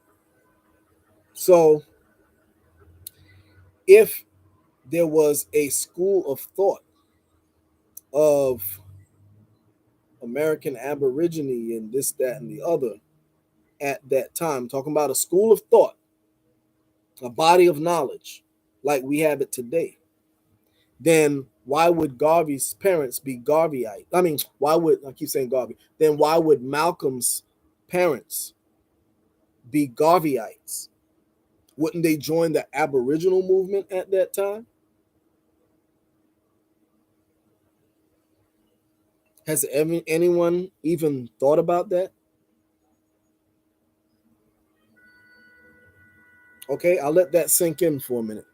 [SPEAKER 1] so if there was a school of thought of American Aborigine and this, that, and the other at that time, talking about a school of thought, a body of knowledge like we have it today, then why would Garvey's parents be Garveyite? I mean, why would I keep saying Garvey? Then why would Malcolm's parents be Garveyites? Wouldn't they join the Aboriginal movement at that time? Has anyone even thought about that? Okay, I'll let that sink in for a minute.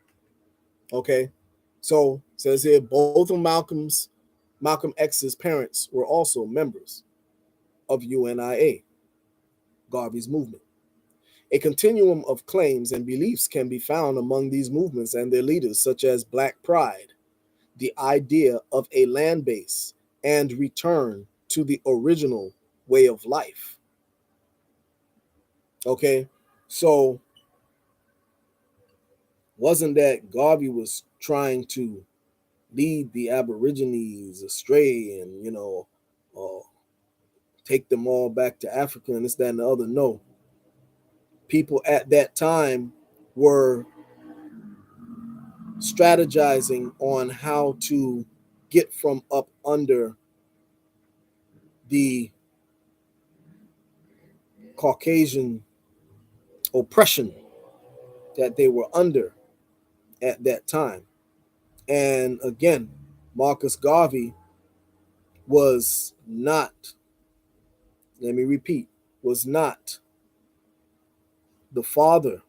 [SPEAKER 1] Okay, so it says here both of Malcolm X's parents were also members of UNIA, Garvey's movement. A continuum of claims and beliefs can be found among these movements and their leaders, such as Black Pride, the idea of a land base, and return to the original way of life. Okay, so wasn't that Garvey was trying to lead the Aborigines astray and, uh, take them all back to Africa and this, that, and the other? No. People at that time were strategizing on how to get from up under the Caucasian oppression that they were under at that time. And again, Marcus Garvey was not, let me repeat, was not the father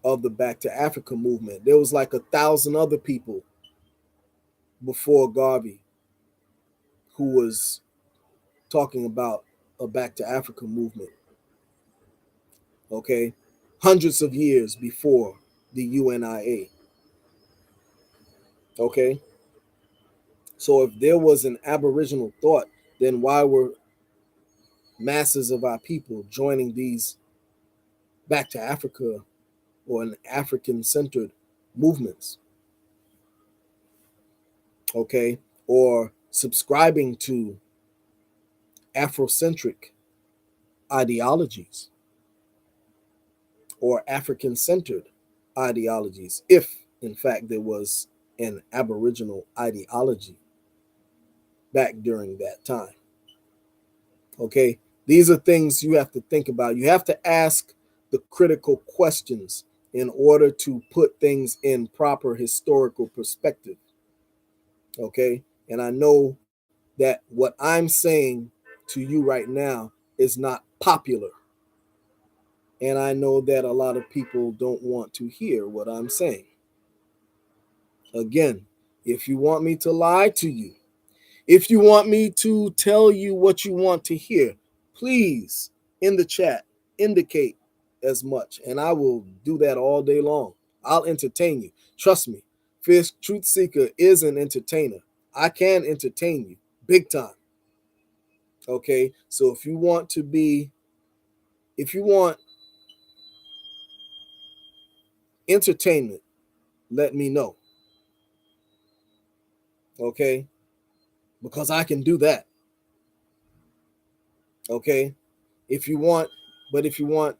[SPEAKER 1] of the Back to Africa movement. There was like 1,000 other people before Garvey who was talking about a Back to Africa movement. Okay, hundreds of years before the UNIA. Okay, so if there was an Aboriginal thought, then why were masses of our people joining these Back to Africa or an African centered movements? okay, or subscribing to Afrocentric ideologies or African centered ideologies, if in fact there was an Aboriginal ideology back during that time. Okay, these are things you have to think about. You have to ask the critical questions in order to put things in proper historical perspective. Okay, and I know that what I'm saying to you right now is not popular. And I know that a lot of people don't want to hear what I'm saying. Again, if you want me to lie to you, if you want me to tell you what you want to hear, please in the chat indicate as much, and I will do that all day long. I'll entertain you. Trust me, Fish Truth Seeker is an entertainer. I can entertain you big time. Okay, so if you want entertainment, let me know. Okay, because I can do that. Okay, if you want, but if you want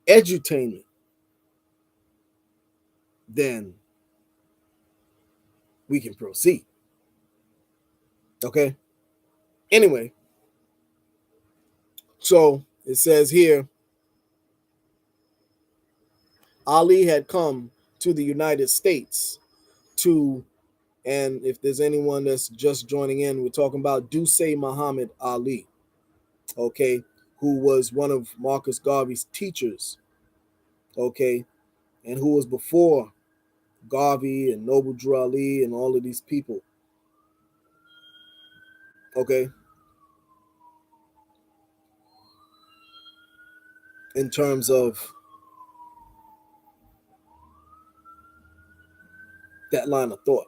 [SPEAKER 1] edutainment, then we can proceed. Okay. Anyway, so it says here Ali had come to the United States to, and if there's anyone that's just joining in, we're talking about Dusay Muhammad Ali, okay, who was one of Marcus Garvey's teachers, okay, and who was before Garvey and Noble Drew Ali and all of these people, okay, in terms of that line of thought,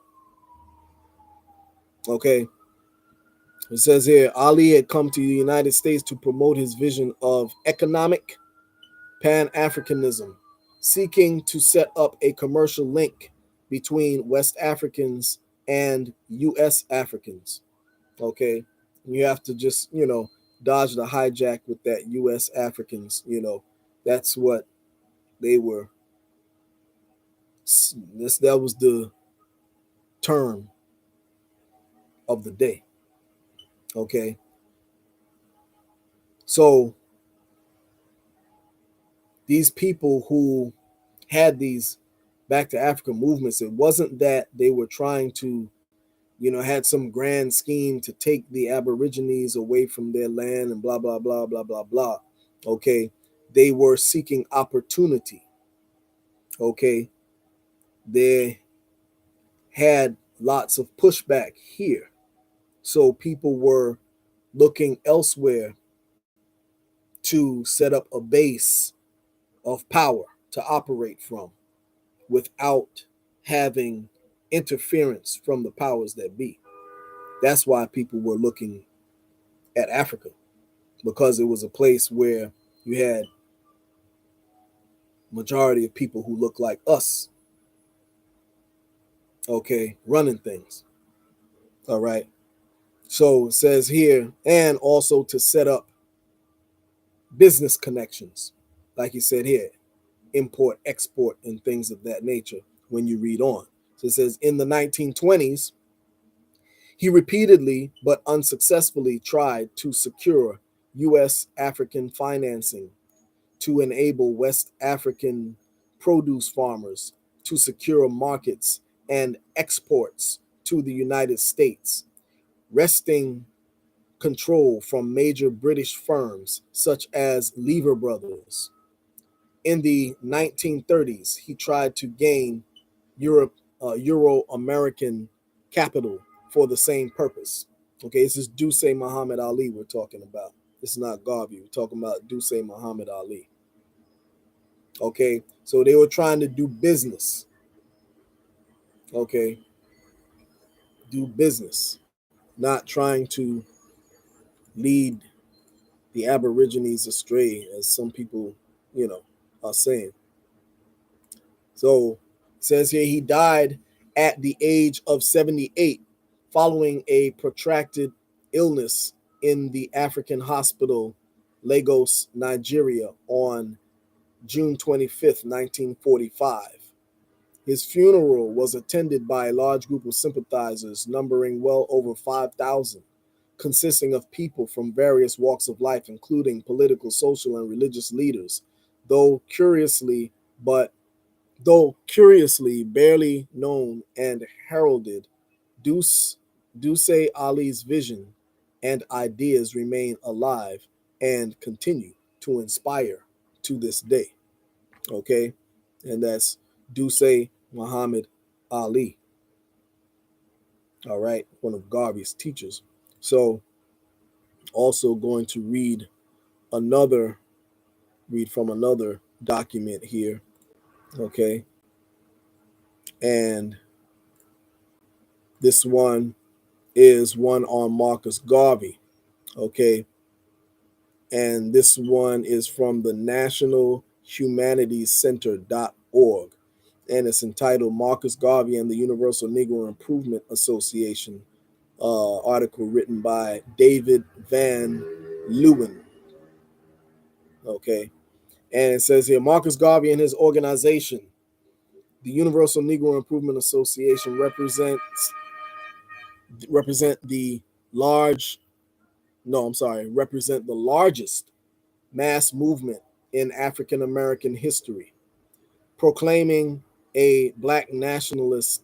[SPEAKER 1] okay. It says here Ali had come to the United States to promote his vision of economic Pan Africanism, seeking to set up a commercial link between West Africans and U.S. Africans. Okay. You have to just, dodge the hijack with that U.S. Africans. That's what they were. That was the term of the day. Okay. So these people who had these back to Africa movements, it wasn't that they were trying to, had some grand scheme to take the Aborigines away from their land and blah, blah, blah, blah, blah, blah. Okay. They were seeking opportunity. Okay. They had lots of pushback here. So people were looking elsewhere to set up a base of power to operate from without having interference from the powers that be. That's why people were looking at Africa, because it was a place where you had majority of people who look like us, okay, running things. All right. So it says here, and also to set up business connections, like he said here, import, export, and things of that nature when you read on. So it says in the 1920s, he repeatedly but unsuccessfully tried to secure U.S. African financing to enable West African produce farmers to secure markets and exports to the United States, wresting control from major British firms such as Lever Brothers. In the 1930s, he tried to gain Euro-American capital for the same purpose. Okay, this is Dusay Muhammad Ali we're talking about. This is not Garvey. We're talking about Dusay Muhammad Ali. Okay, so they were trying to do business. Okay, do business, not trying to lead the Aborigines astray, as some people, are saying. So it says here he died at the age of 78 following a protracted illness in the African hospital, Lagos, Nigeria, on June 25th, 1945. His funeral was attended by a large group of sympathizers numbering well over 5,000, consisting of people from various walks of life, including political, social, and religious leaders, though curiously, but though curiously barely known and heralded, Deuce, Duce Ali's vision and ideas remain alive and continue to inspire to this day. Okay, and that's Duce Muhammad Ali. All right, one of Garvey's teachers. So, also going to another read from another document here. Okay, and this one is one on Marcus Garvey. Okay, and this one is from the National Humanities Center.org, and it's entitled Marcus Garvey and the Universal Negro Improvement Association, article written by David Van Leeuwen. Okay, and it says here Marcus Garvey and his organization, the Universal Negro Improvement Association, represent the large no, I'm sorry, represent the largest mass movement in African American history, proclaiming a black nationalist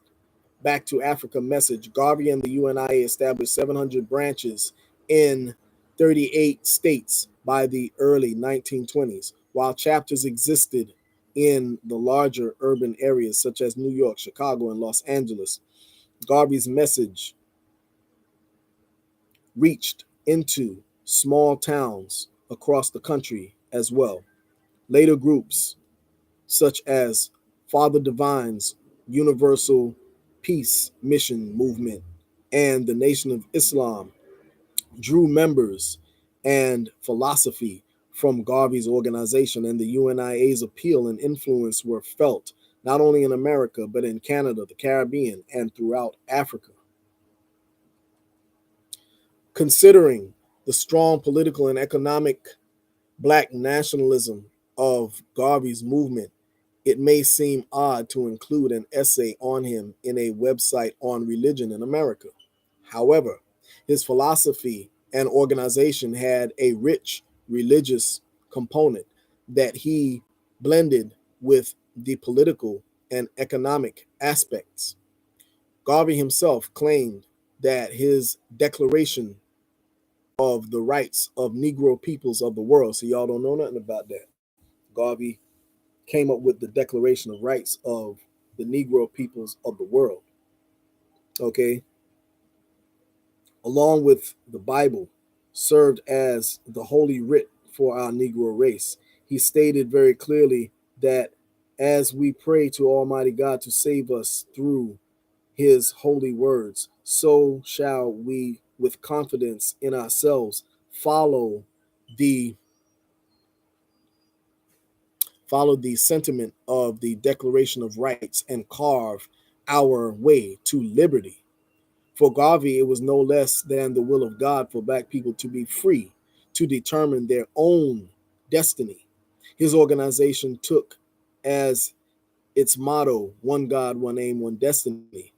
[SPEAKER 1] back to Africa message. Garvey and the UNIA established 700 branches in 38 states by the early 1920s, while chapters existed in the larger urban areas such as New York, Chicago, and Los Angeles. Garvey's message reached into small towns across the country as well. Later groups such as Father Divine's Universal Peace Mission Movement and the Nation of Islam drew members and philosophy from Garvey's organization, and the UNIA's appeal and influence were felt not only in America, but in Canada, the Caribbean, and throughout Africa. Considering the strong political and economic black nationalism of Garvey's movement, it may seem odd to include an essay on him in a website on religion in America. However, his philosophy and organization had a rich religious component that he blended with the political and economic aspects. Garvey himself claimed that his Declaration of the Rights of Negro Peoples of the World, so y'all don't know nothing about that. Garvey came up with the Declaration of Rights of the Negro peoples of the world. Okay. Along with the Bible, served as the holy writ for our Negro race. He stated very clearly that as we pray to Almighty God to save us through his holy words, so shall we, with confidence in ourselves, the follow the sentiment of the Declaration of Rights and carve our way to liberty. For Garvey, it was no less than the will of God for black people to be free to determine their own destiny. His organization took as its motto, one God, one aim, one destiny.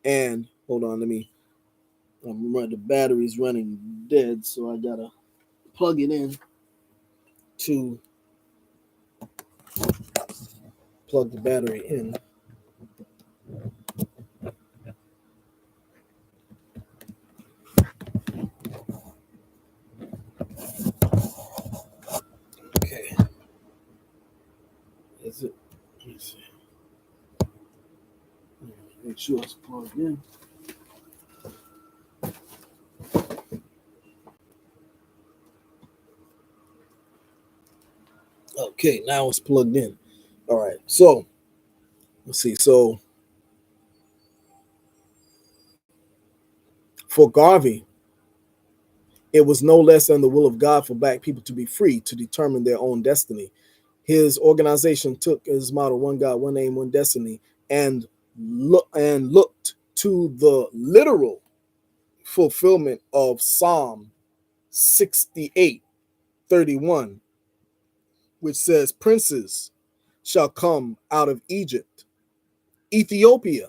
[SPEAKER 1] And hold on, the battery's running dead, so I gotta plug it in to plug the battery in. Okay. Is it? Let me see. Make sure it's plugged in. Okay, now it's plugged in. All right. So let's see. So for Garvey, it was no less than the will of God for black people to be free to determine their own destiny. His organization took as motto one God, one aim, one destiny, and looked to the literal fulfillment of Psalm 68:31, which says, Princes shall come out of Egypt. Ethiopia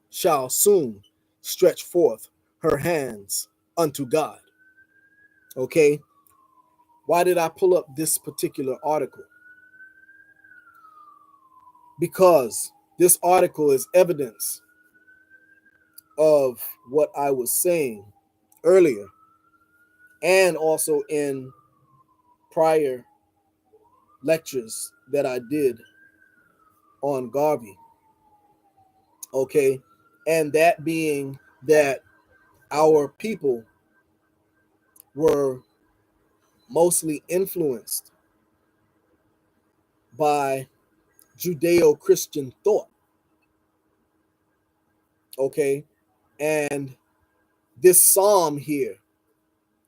[SPEAKER 1] shall soon stretch forth her hands unto God. Okay. Why did I pull up this particular article? Because this article is evidence of what I was saying earlier and also in prior lectures that I did on Garvey. Okay. And that being that our people were mostly influenced by Judeo Christian thought. Okay. And this psalm here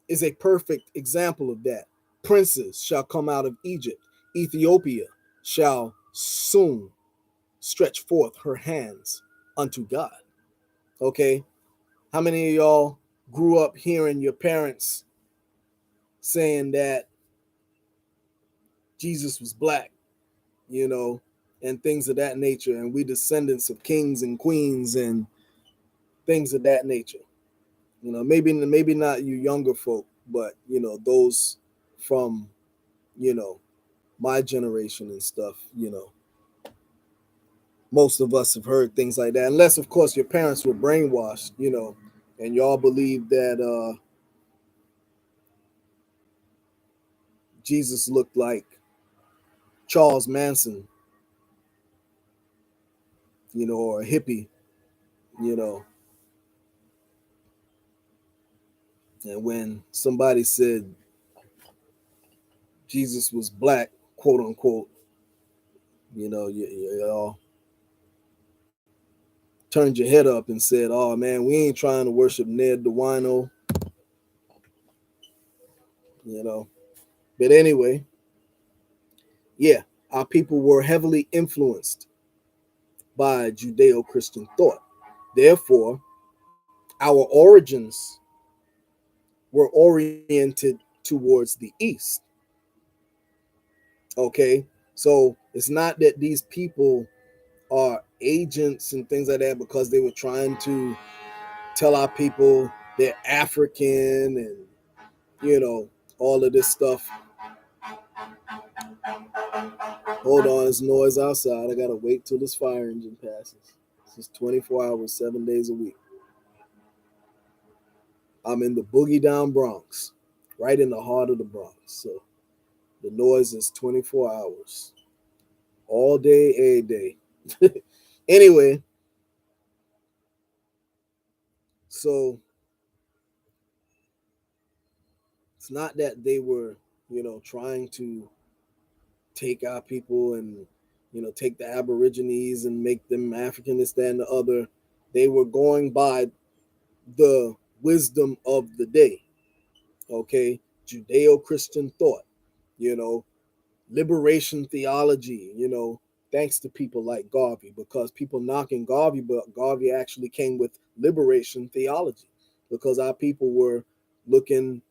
[SPEAKER 1] is a perfect example of that. Princes shall come out of Egypt. Ethiopia shall soon stretch forth her hands unto God. Okay. How many of y'all grew up hearing your parents saying that Jesus was black, you know, and things of that nature, and we descendants of kings and queens and things of that nature? You know, maybe not you younger folk, but you know, those from, you know, my generation and stuff, you know, most of us have heard things like that, unless of course your parents were brainwashed, you know, and y'all believe that Jesus looked like Charles Manson, you know, or a hippie, you know. And when somebody said Jesus was black, quote unquote, you know, you all turned your head up and said, "Oh man, we ain't trying to worship Ned the Wino," you know. But anyway, yeah, our people were heavily influenced by Judeo-Christian thought. Therefore, our origins were oriented towards the east. Okay, so it's not that these people are agents and things like that because they were trying to tell our people they're African and, you know, all of this stuff. Hold on, there's noise outside. I gotta wait till this fire engine passes. This is 24 hours, 7 days a week. I'm in the boogie down Bronx, right in the heart of the Bronx. So the noise is 24 hours, all day, every day. Anyway, so it's not that they were, you know, trying to take our people and, you know, take the Aborigines and make them African, this, that, and the other. They were going by the wisdom of the day. Okay, Judeo-Christian thought, you know, liberation theology, you know, thanks to people like Garvey, because people knocking Garvey, but Garvey actually came with liberation theology because our people were looking,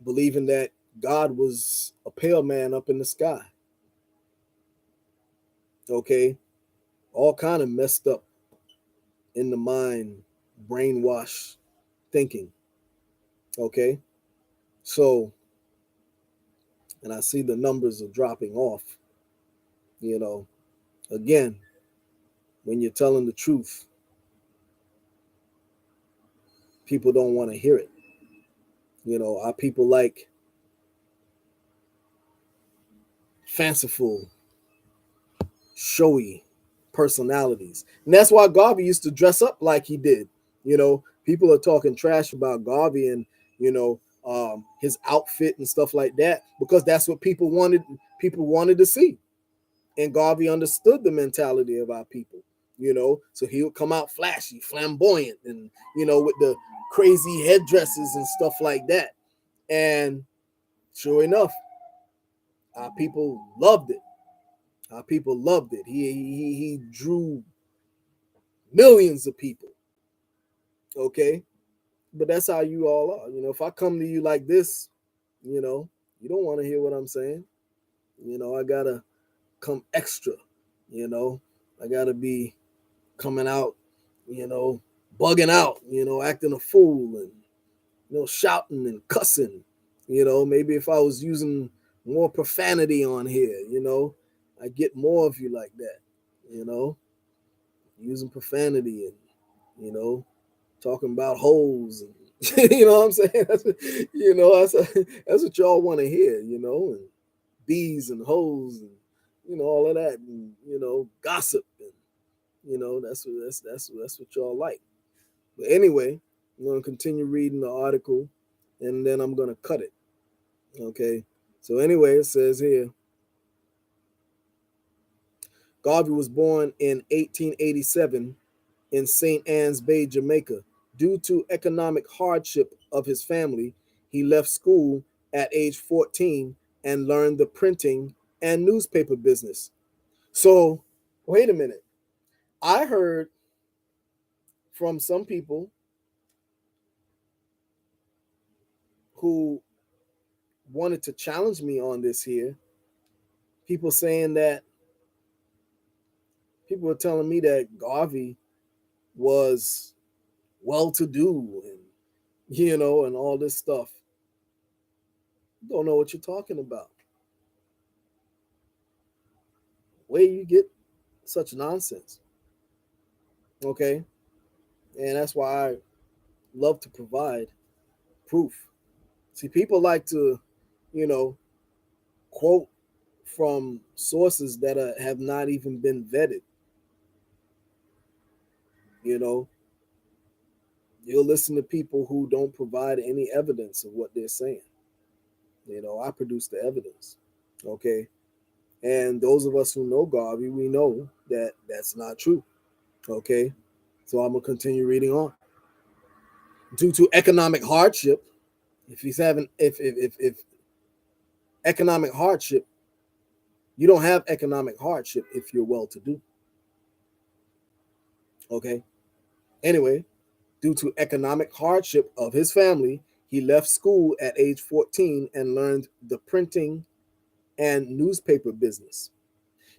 [SPEAKER 1] believing that God was a pale man up in the sky. Okay, all kind of messed up in the mind, brainwash thinking. Okay, so, and I see the numbers are dropping off. You know, again, when you're telling the truth, people don't want to hear it. You know, our people like fanciful, showy personalities. And that's why Garvey used to dress up like he did. You know, people are talking trash about Garvey and, you know, his outfit and stuff like that because that's what people wanted to see. And Garvey understood the mentality of our people, you know. So he would come out flashy, flamboyant, and, you know, with the crazy headdresses and stuff like that. And sure enough, our people loved it. Our people loved it. He drew millions of people. Okay. But that's how you all are. If I come to you like this, you know, you don't want to hear what I'm saying. I gotta come extra. You know, I gotta be coming out, you know, bugging out, acting a fool and shouting and cussing. Maybe if I was using more profanity on here, I get more of you like that. You know, using profanity and you know talking about hoes and you know what I'm saying. That's what y'all want to hear. And bees and hoes and all of that and gossip and that's what y'all like. But anyway, I'm gonna continue reading the article and then I'm gonna cut it. Okay. So anyway, it says here Garvey was born in 1887 in St. Ann's Bay, Jamaica. Due to economic hardship of his family, he left school at age 14 and learned the printing and newspaper business. So, wait a minute. I heard from some people who wanted to challenge me on this here, people saying that people were telling me that Garvey was well to do and and all this stuff. Don't know what you're talking about. Where you get such nonsense? Okay. And that's why I love to provide proof. See, people like to, you know, quote from sources that have not even been vetted. You know, you'll listen to people who don't provide any evidence of what they're saying. I produce the evidence. Okay. And those of us who know Garvey, we know that that's not true. Okay. So I'm going to continue reading on. Due to economic hardship, if he's having, if economic hardship, you don't have economic hardship if you're well to do. Okay. Anyway, due to economic hardship of his family, he left school at age 14 and learned the printing and newspaper business.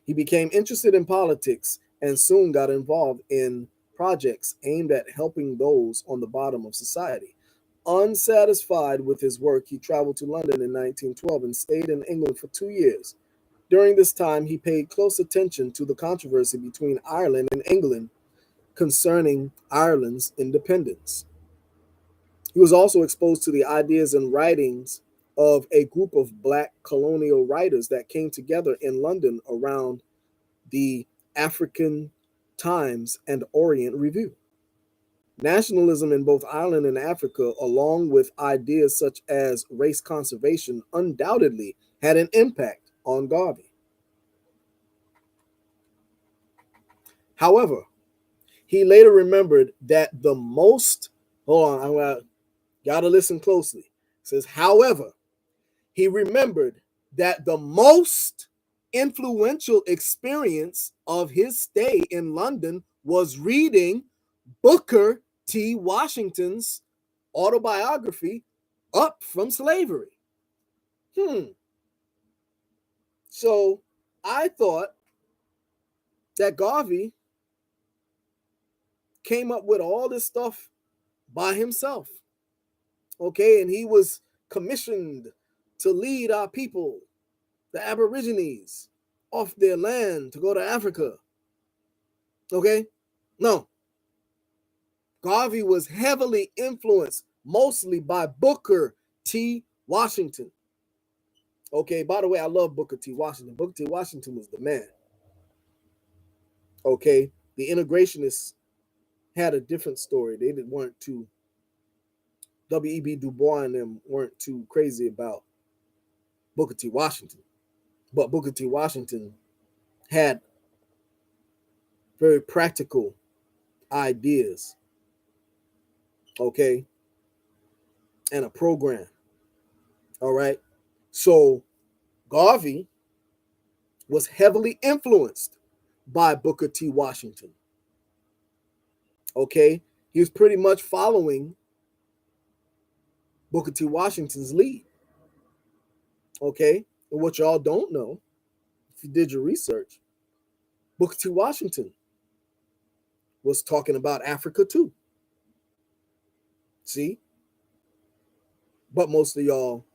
[SPEAKER 1] He became interested in politics and soon got involved in projects aimed at helping those on the bottom of society. Unsatisfied with his work, he traveled to London in 1912 and stayed in England for 2 years. During this time, he paid close attention to the controversy between Ireland and England concerning Ireland's independence. He was also exposed to the ideas and writings of a group of black colonial writers that came together in London around the African Times and Orient Review. Nationalism in both Ireland and Africa, along with ideas such as race conservation, undoubtedly had an impact on Garvey. However, he later remembered that the most, hold on, I gotta listen closely. It says, however, he remembered that the most influential experience of his stay in London was reading Booker T. Washington's autobiography, Up from Slavery. So I thought that Garvey came up with all this stuff by himself. Okay, and he was commissioned to lead our people, the Aborigines, off their land to go to Africa. Okay, no. Garvey was heavily influenced mostly by Booker T. Washington. Okay, by the way, I love Booker T. Washington. Booker T. Washington was the man. Okay, the integrationists had a different story. They weren't too, W.E.B. Du Bois and them weren't too crazy about Booker T. Washington. But Booker T. Washington had very practical ideas, okay, and a program. All right. So Garvey was heavily influenced by Booker T. Washington. Okay. He was pretty much following Booker T. Washington's lead. Okay. And what y'all don't know, if you did your research, Booker T. Washington was talking about Africa too. See? But most of y'all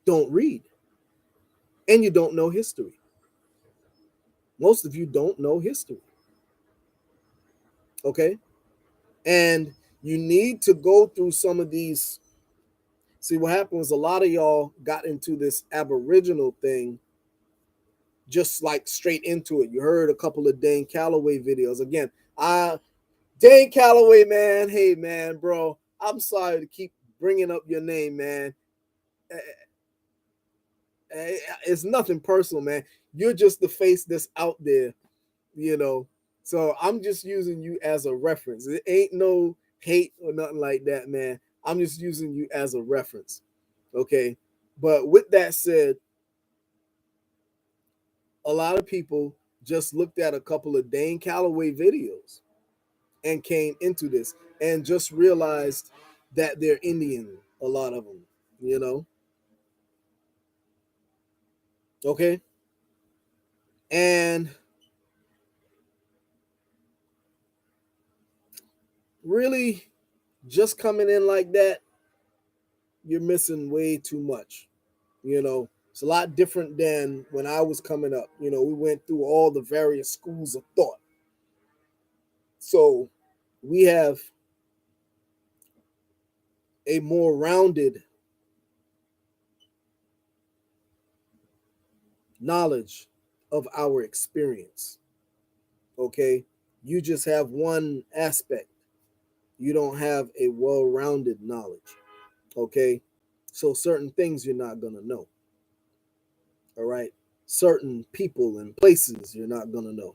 [SPEAKER 1] don't read and you don't know history. Most of you don't know history. Okay? And you need to go through some of these. See, what happened was a lot of y'all got into this Aboriginal thing just like straight into it. You heard a couple of Dane Calloway videos. Again, Dane Calloway, man. Hey, man, bro. I'm sorry to keep bringing up your name, man. It's nothing personal, man. You're just the face that's out there, you know. So I'm just using you as a reference. It ain't no hate or nothing like that, man. I'm just using you as a reference. Okay. But with that said, a lot of people just looked at a couple of Dane Calloway videos and came into this and just realized that they're Indian, a lot of them, you know? Okay. And really, just coming in like that, you're missing way too much. You know, it's a lot different than when I was coming up. You know, we went through all the various schools of thought. So we have a more rounded knowledge of our experience. Okay. You just have one aspect, you don't have a well rounded knowledge. Okay. So certain things you're not going to know. All right. Certain people and places you're not going to know.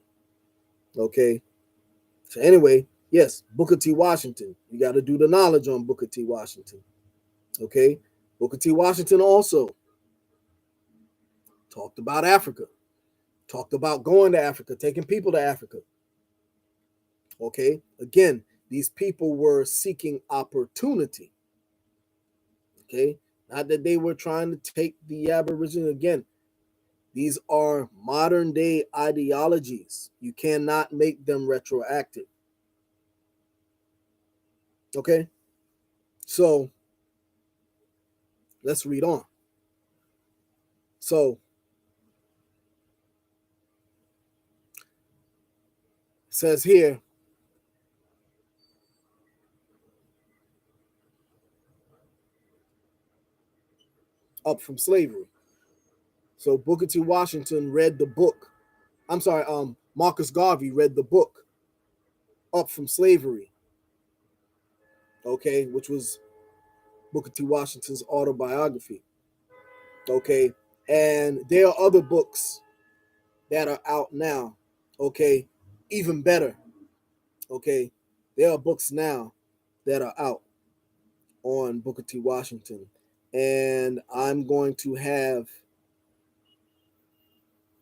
[SPEAKER 1] Okay. So, anyway, yes, Booker T. Washington. You got to do the knowledge on Booker T. Washington. Okay. Booker T. Washington also talked about Africa, talked about going to Africa, taking people to Africa. Okay. Again, these people were seeking opportunity. Okay. Not that they were trying to take the Aboriginal. Again, these are modern day ideologies. You cannot make them retroactive. Okay. So let's read on. So it says here, up from slavery. So Booker T. Washington read the book. I'm sorry, Marcus Garvey read the book Up from Slavery, okay, which was Booker T. Washington's autobiography. Okay. And there are other books that are out now. Okay. Even better. Okay. There are books now that are out on Booker T. Washington. And I'm going to have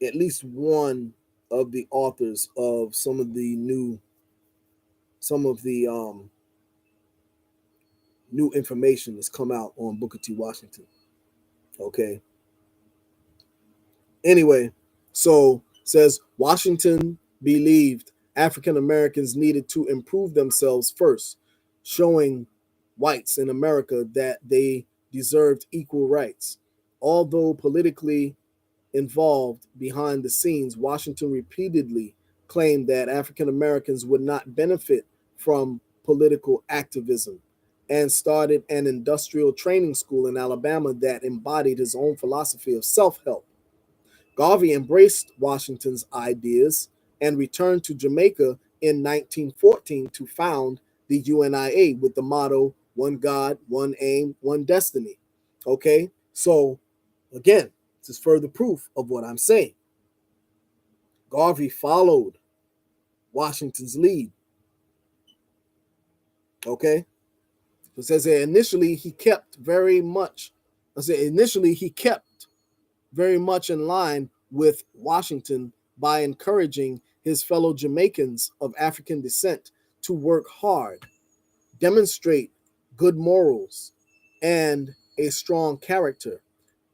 [SPEAKER 1] at least one of the authors of some of the new information that's come out on Booker T. Washington. Okay. Anyway, so says Washington believed African Americans needed to improve themselves first, showing whites in America that they deserved equal rights. Although politically involved behind the scenes, Washington repeatedly claimed that African Americans would not benefit from political activism and started an industrial training school in Alabama that embodied his own philosophy of self help. Garvey embraced Washington's ideas and returned to Jamaica in 1914 to found the UNIA with the motto One God, One Aim, One Destiny. Okay, so again, this is further proof of what I'm saying. Garvey followed Washington's lead. Okay, so it says that initially he kept very much, initially he kept very much in line with Washington by encouraging his fellow Jamaicans of African descent to work hard, demonstrate good morals, and a strong character,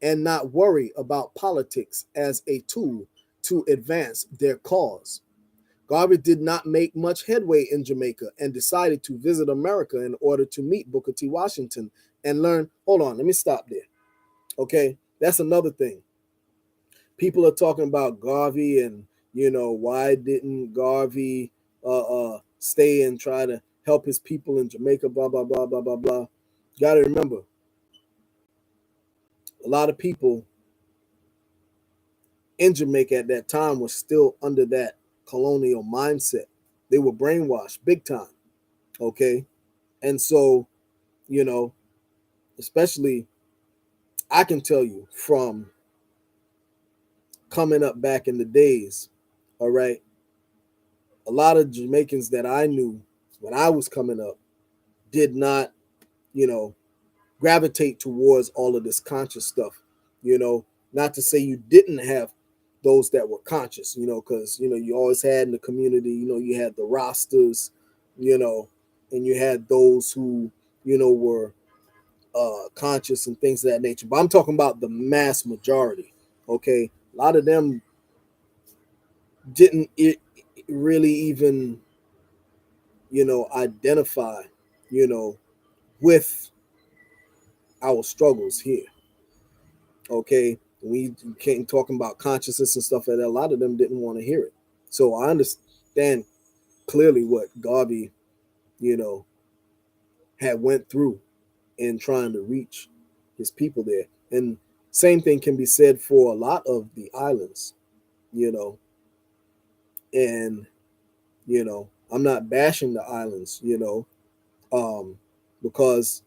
[SPEAKER 1] and not worry about politics as a tool to advance their cause. Garvey did not make much headway in Jamaica and decided to visit America in order to meet Booker T. Washington and learn. Hold on, let me stop there. Okay, that's another thing. People are talking about Garvey and, why didn't Garvey stay and try to help his people in Jamaica, blah, blah, blah, blah, blah, blah. Got to remember, a lot of people in Jamaica at that time were still under that colonial mindset. They were brainwashed big time. Okay. And so, you know, especially I can tell you from coming up back in the days, all right, a lot of Jamaicans that I knew when I was coming up did not, you know, gravitate towards all of this conscious stuff. Not to say you didn't have those that were conscious, because you always had in the community, you had the rosters, and you had those who were conscious and things of that nature. But I'm talking about the mass majority. Okay, a lot of them didn't really even identify with our struggles here. Okay, we came talking about consciousness and stuff like that. A lot of them didn't want to hear it. So I understand clearly what Garvey, you know, had went through in trying to reach his people there. And same thing can be said for a lot of the islands, you know, and I'm not bashing the islands, because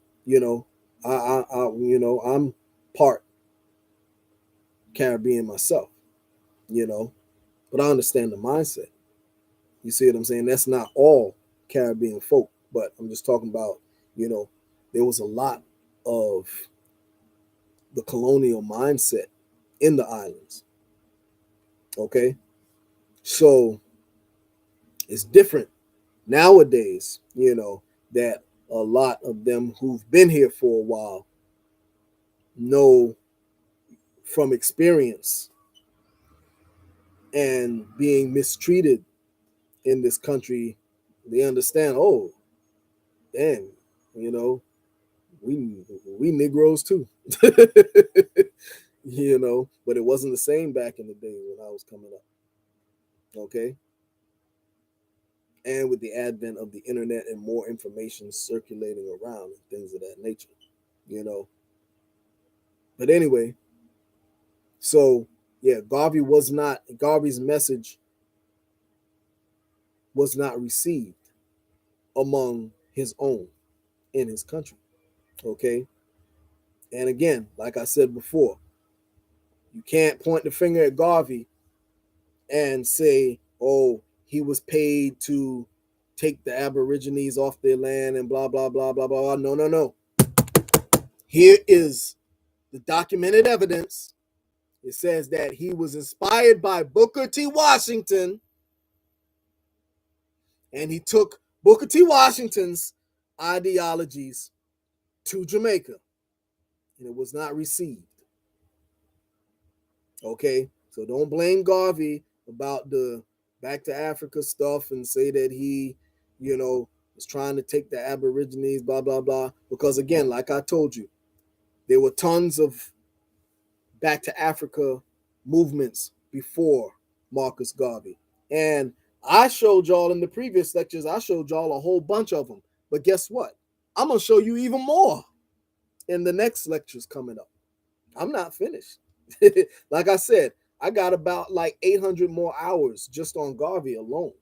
[SPEAKER 1] I'm part Caribbean myself, you know, but I understand the mindset. You see what I'm saying? That's not all Caribbean folk, but I'm just talking about, you know, there was a lot of the colonial mindset in the islands. Okay. So it's different nowadays, that a lot of them who've been here for a while know from experience and being mistreated in this country. They understand, oh, damn, you know, we Negroes too. But it wasn't the same back in the day when I was coming up. Okay. And with the advent of the internet and more information circulating around and things of that nature, you know. But anyway, so yeah, Garvey's message was not received among his own in his country. Okay. And again, like I said before, you can't point the finger at Garvey and say, oh, he was paid to take the Aborigines off their land and blah, blah, blah, blah, blah. No, no, no. Here is the documented evidence. It says that he was inspired by Booker T. Washington, and he took Booker T. Washington's ideologies to Jamaica, and it was not received. Okay, so don't blame Garvey about the back to Africa stuff and say that he, was trying to take the Aborigines, blah, blah, blah. Because again, like I told you, there were tons of back to Africa movements before Marcus Garvey. And I showed y'all in the previous lectures, I showed y'all a whole bunch of them. But guess what? I'm going to show you even more in the next lectures coming up. I'm not finished. Like I said, I got about like 800 more hours just on Garvey alone.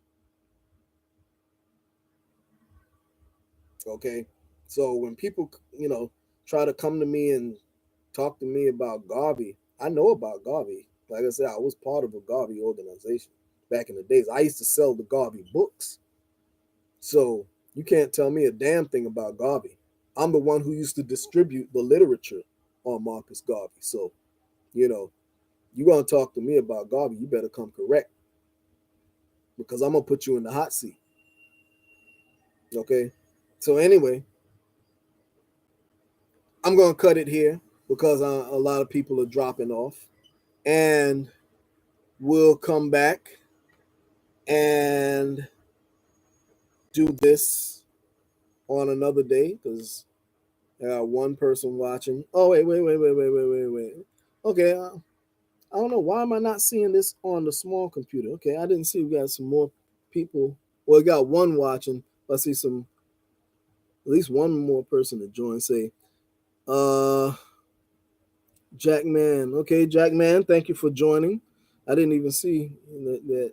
[SPEAKER 1] Okay. So when people, try to come to me and talk to me about Garvey, I know about Garvey. Like I said, I was part of a Garvey organization back in the days. I used to sell the Garvey books. So you can't tell me a damn thing about Garvey. I'm the one who used to distribute the literature on Marcus Garvey. So, you're going to talk to me about Garvey, you better come correct, because I'm going to put you in the hot seat. Okay? So anyway, I'm going to cut it here because a lot of people are dropping off. And we'll come back and do this on another day because I got one person watching. Oh, wait. Okay, I don't know. Why am I not seeing this on the small computer? Okay, I didn't see we got some more people. Well, we got one watching. I see some, at least one more person to join. Say, uh, Jackman. Okay, Jackman, thank you for joining. I didn't even see that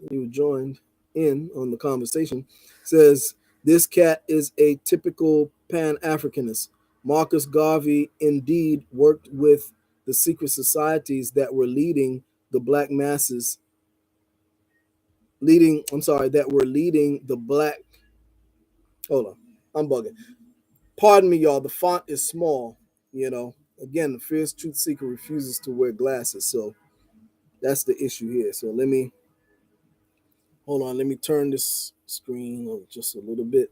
[SPEAKER 1] you joined in on the conversation. Says, this cat is a typical Pan Africanist. Marcus Garvey indeed worked with the secret societies that were leading the black masses, that were leading the black. Hold on, I'm bugging. Pardon me, y'all. The font is small. Again, the fierce truth seeker refuses to wear glasses. So that's the issue here. So let me hold on. Let me turn this screen on just a little bit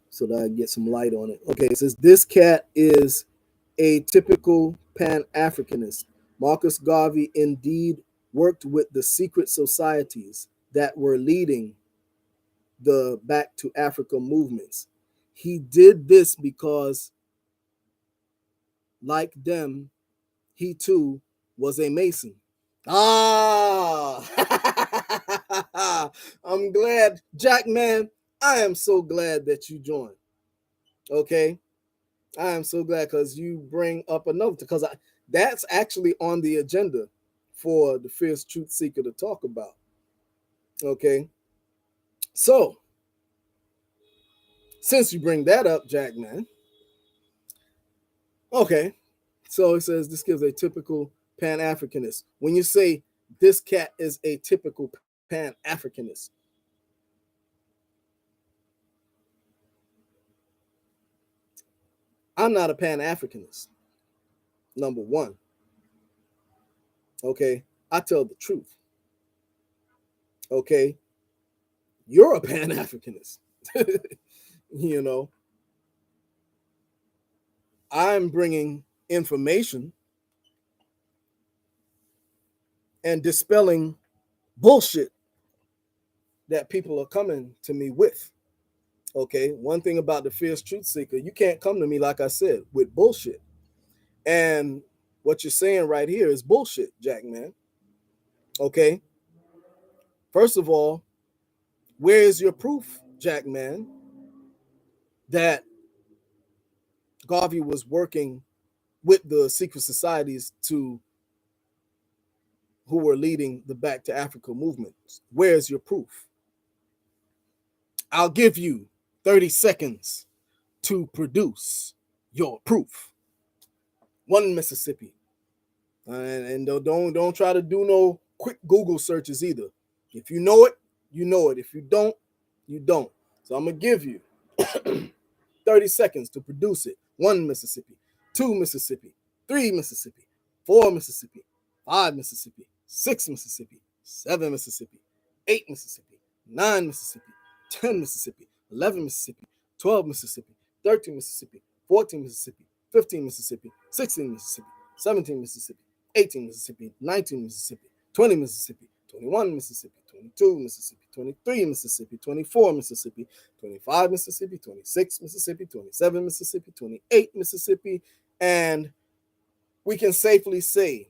[SPEAKER 1] so that I get some light on it. Okay, it says this cat is a typical Pan Africanist. Marcus Garvey indeed worked with the secret societies that were leading the Back to Africa movements. He did this because, like them, he too was a Mason. Ah, I'm glad, Jack man. I am so glad that you joined. Okay, I am so glad because you bring up another because that's actually on the agenda for the fierce truth seeker to talk about. Okay, so since you bring that up, Jack man. Okay, so it says this gives a typical Pan Africanist. When you say this cat is a typical Pan Africanist, I'm not a Pan Africanist. Number one, okay, I tell the truth. Okay, you're a Pan Africanist. you know, I'm bringing information and dispelling bullshit that people are coming to me with. Okay, one thing about the fierce truth seeker, you can't come to me, like I said, with bullshit. And what you're saying right here is bullshit, Jack man. Okay, first of all, where is your proof, Jack man, that Garvey was working with the secret societies who were leading the Back to Africa movement? Where's your proof? I'll give you 30 seconds to produce your proof. One Mississippi. And don't try to do no quick Google searches either. If you know it, you know it. If you don't, you don't. So I'm gonna give you 30 seconds to produce it. One Mississippi, two Mississippi, three Mississippi, four Mississippi, five Mississippi, six Mississippi, seven Mississippi, eight Mississippi, nine Mississippi, 10 Mississippi, 11 Mississippi, 12 Mississippi, 13 Mississippi, 14 Mississippi, 15 Mississippi, 16 Mississippi, 17 Mississippi, 18 Mississippi, 19 Mississippi, 20 Mississippi, 21 Mississippi, 22 Mississippi, 23 Mississippi, 24 Mississippi, 25 Mississippi, 26 Mississippi, 27 Mississippi, 28 Mississippi, and we can safely say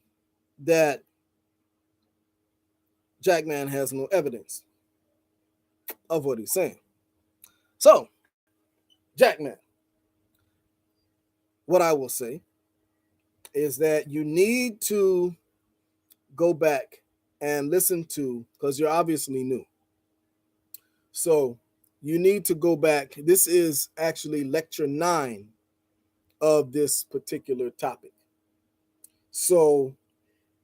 [SPEAKER 1] that Jackman has no evidence of what he's saying. So, Jackman, what I will say is that you need to go back and listen to, because you're obviously new. So you need to go back. This is actually lecture 9 of this particular topic. So,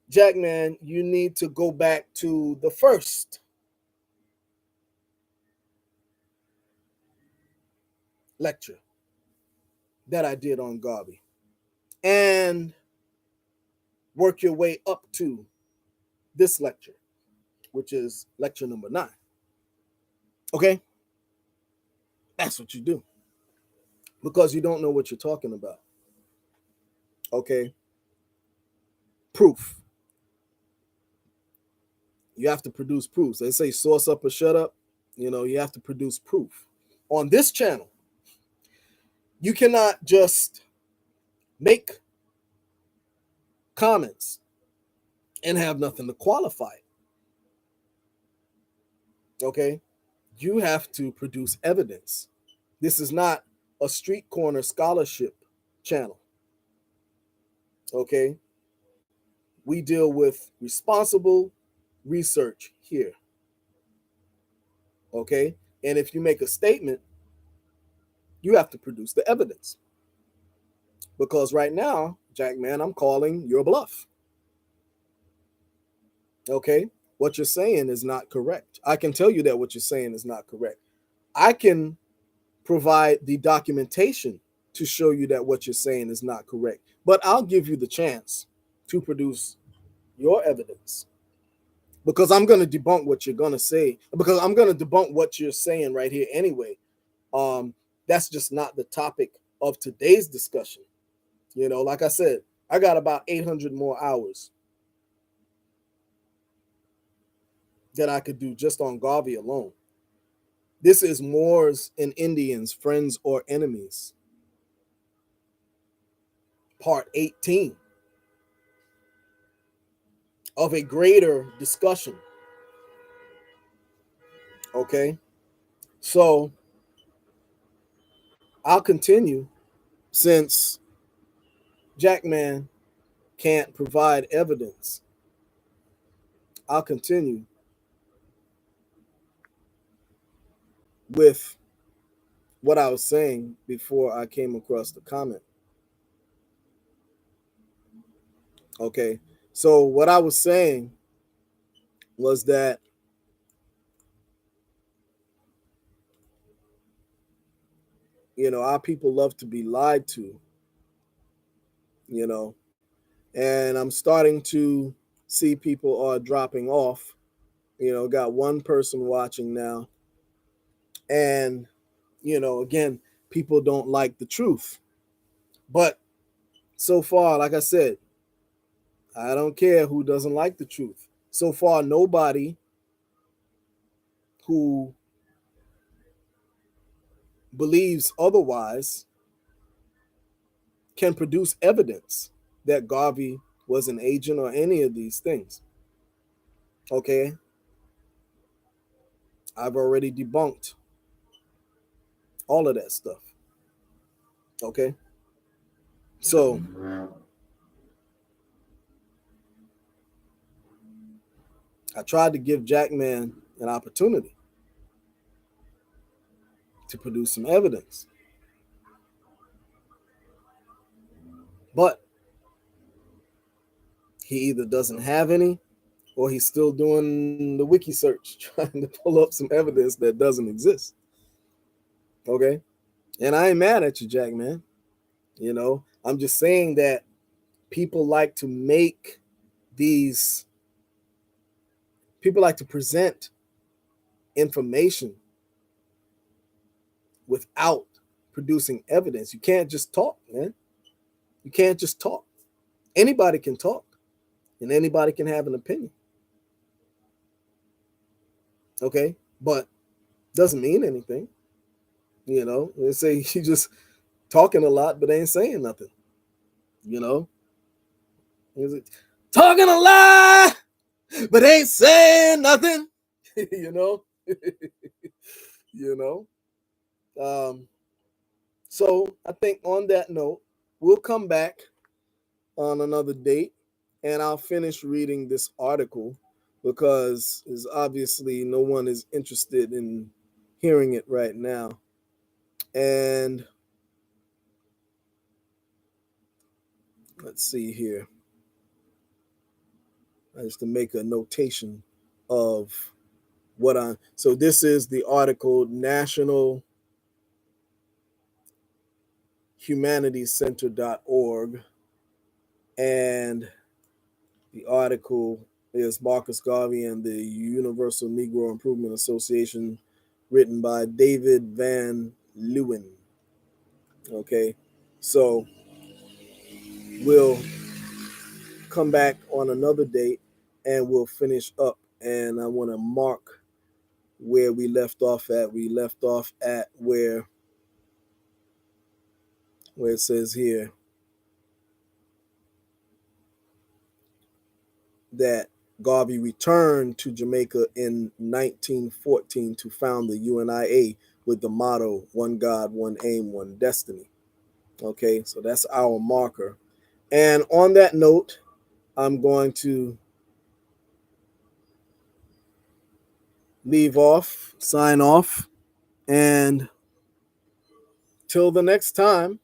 [SPEAKER 1] Jackman, you need to go back to the first lecture that I did on Garvey and work your way up to this lecture, which is lecture number 9. Okay? That's what you do because you don't know what you're talking about. Okay. Proof. You have to produce proofs. They say source up or shut up. You have to produce proof. On this channel, you cannot just make comments and have nothing to qualify it. Okay? You have to produce evidence. This is not a street corner scholarship channel. Okay? We deal with responsible research here. Okay? And if you make a statement, you have to produce the evidence. Because right now, Jack man, I'm calling your bluff. Okay? What you're saying is not correct. I can tell you that what you're saying is not correct. I can provide the documentation to show you that what you're saying is not correct. But I'll give you the chance to produce your evidence, because I'm going to debunk what you're going to say, because I'm going to debunk what you're saying right here anyway. That's just not the topic of today's discussion. Like I said, I got about 800 more hours that I could do just on Garvey alone. This is Moors and Indians, Friends or Enemies, part 18 of a greater discussion. Okay? So I'll continue, since Jackman can't provide evidence. I'll continue with what I was saying before I came across the comment. Okay? So what I was saying was that our people love to be lied to, and I'm starting to see people are dropping off. Got one person watching now, and again, people don't like the truth. But so far, like I said, I don't care who doesn't like the truth. So far, nobody who believes otherwise can produce evidence that Garvey was an agent or any of these things. Okay? I've already debunked all of that stuff. Okay? So I tried to give Jackman an opportunity to produce some evidence. But he either doesn't have any, or he's still doing the wiki search, trying to pull up some evidence that doesn't exist. Okay? And I ain't mad at you, Jackman. I'm just saying that people like to make these, people like to present information without producing evidence. You can't just talk, man. You can't just talk. Anybody can talk, and anybody can have an opinion. Okay? But doesn't mean anything. They say you just talking a lot, but ain't saying nothing. Talking a lot, but ain't saying nothing. you know, you know. So I think on that note, we'll come back on another date, and I'll finish reading this article, because is obviously no one is interested in hearing it right now. And let's see here. I just to make a notation of what I. So this is the article, National humanitiescenter.org, and the article is Marcus Garvey and the Universal Negro Improvement Association, written by David Van Leeuwen. Okay, so we'll come back on another date and we'll finish up. And I want to mark where we left off at. We left off at where it says here that Garvey returned to Jamaica in 1914 to found the UNIA with the motto, one God, one aim, one destiny. Okay, so that's our marker. And on that note, I'm going to leave off, sign off, and till the next time,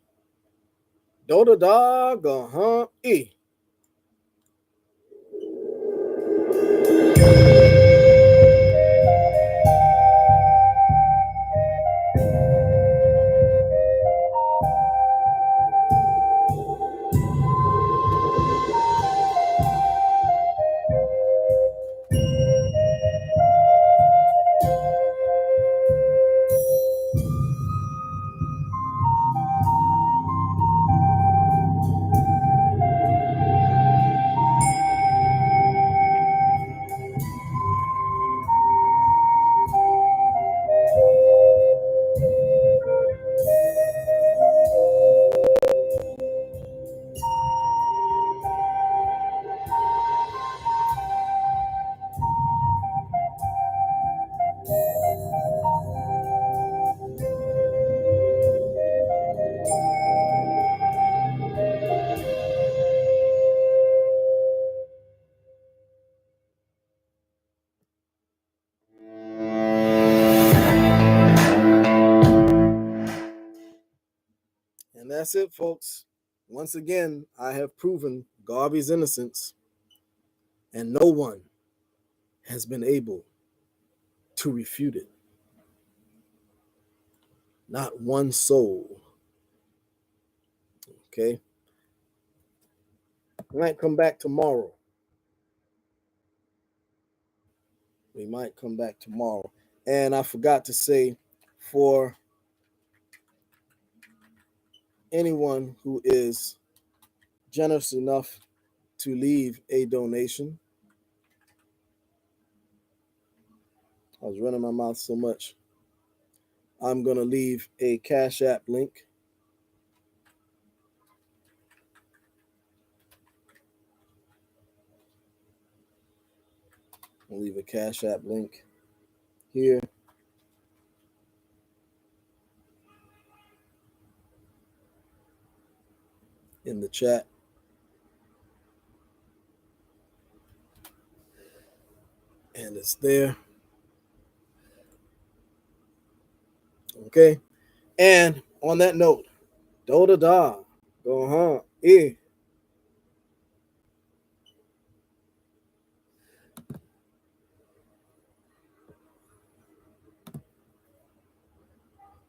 [SPEAKER 1] do da da, go huh, e. And that's it, folks. Once again, I have proven Garvey's innocence, and no one has been able to refute it. Not one soul. Okay? We might come back tomorrow. We might come back tomorrow. And I forgot to say, for anyone who is generous enough to leave a donation, I was running my mouth so much. I'm going to leave a Cash App link. I'll leave a Cash App link here. In the chat. And it's there. Okay. And on that note, do da da, go huh, eh.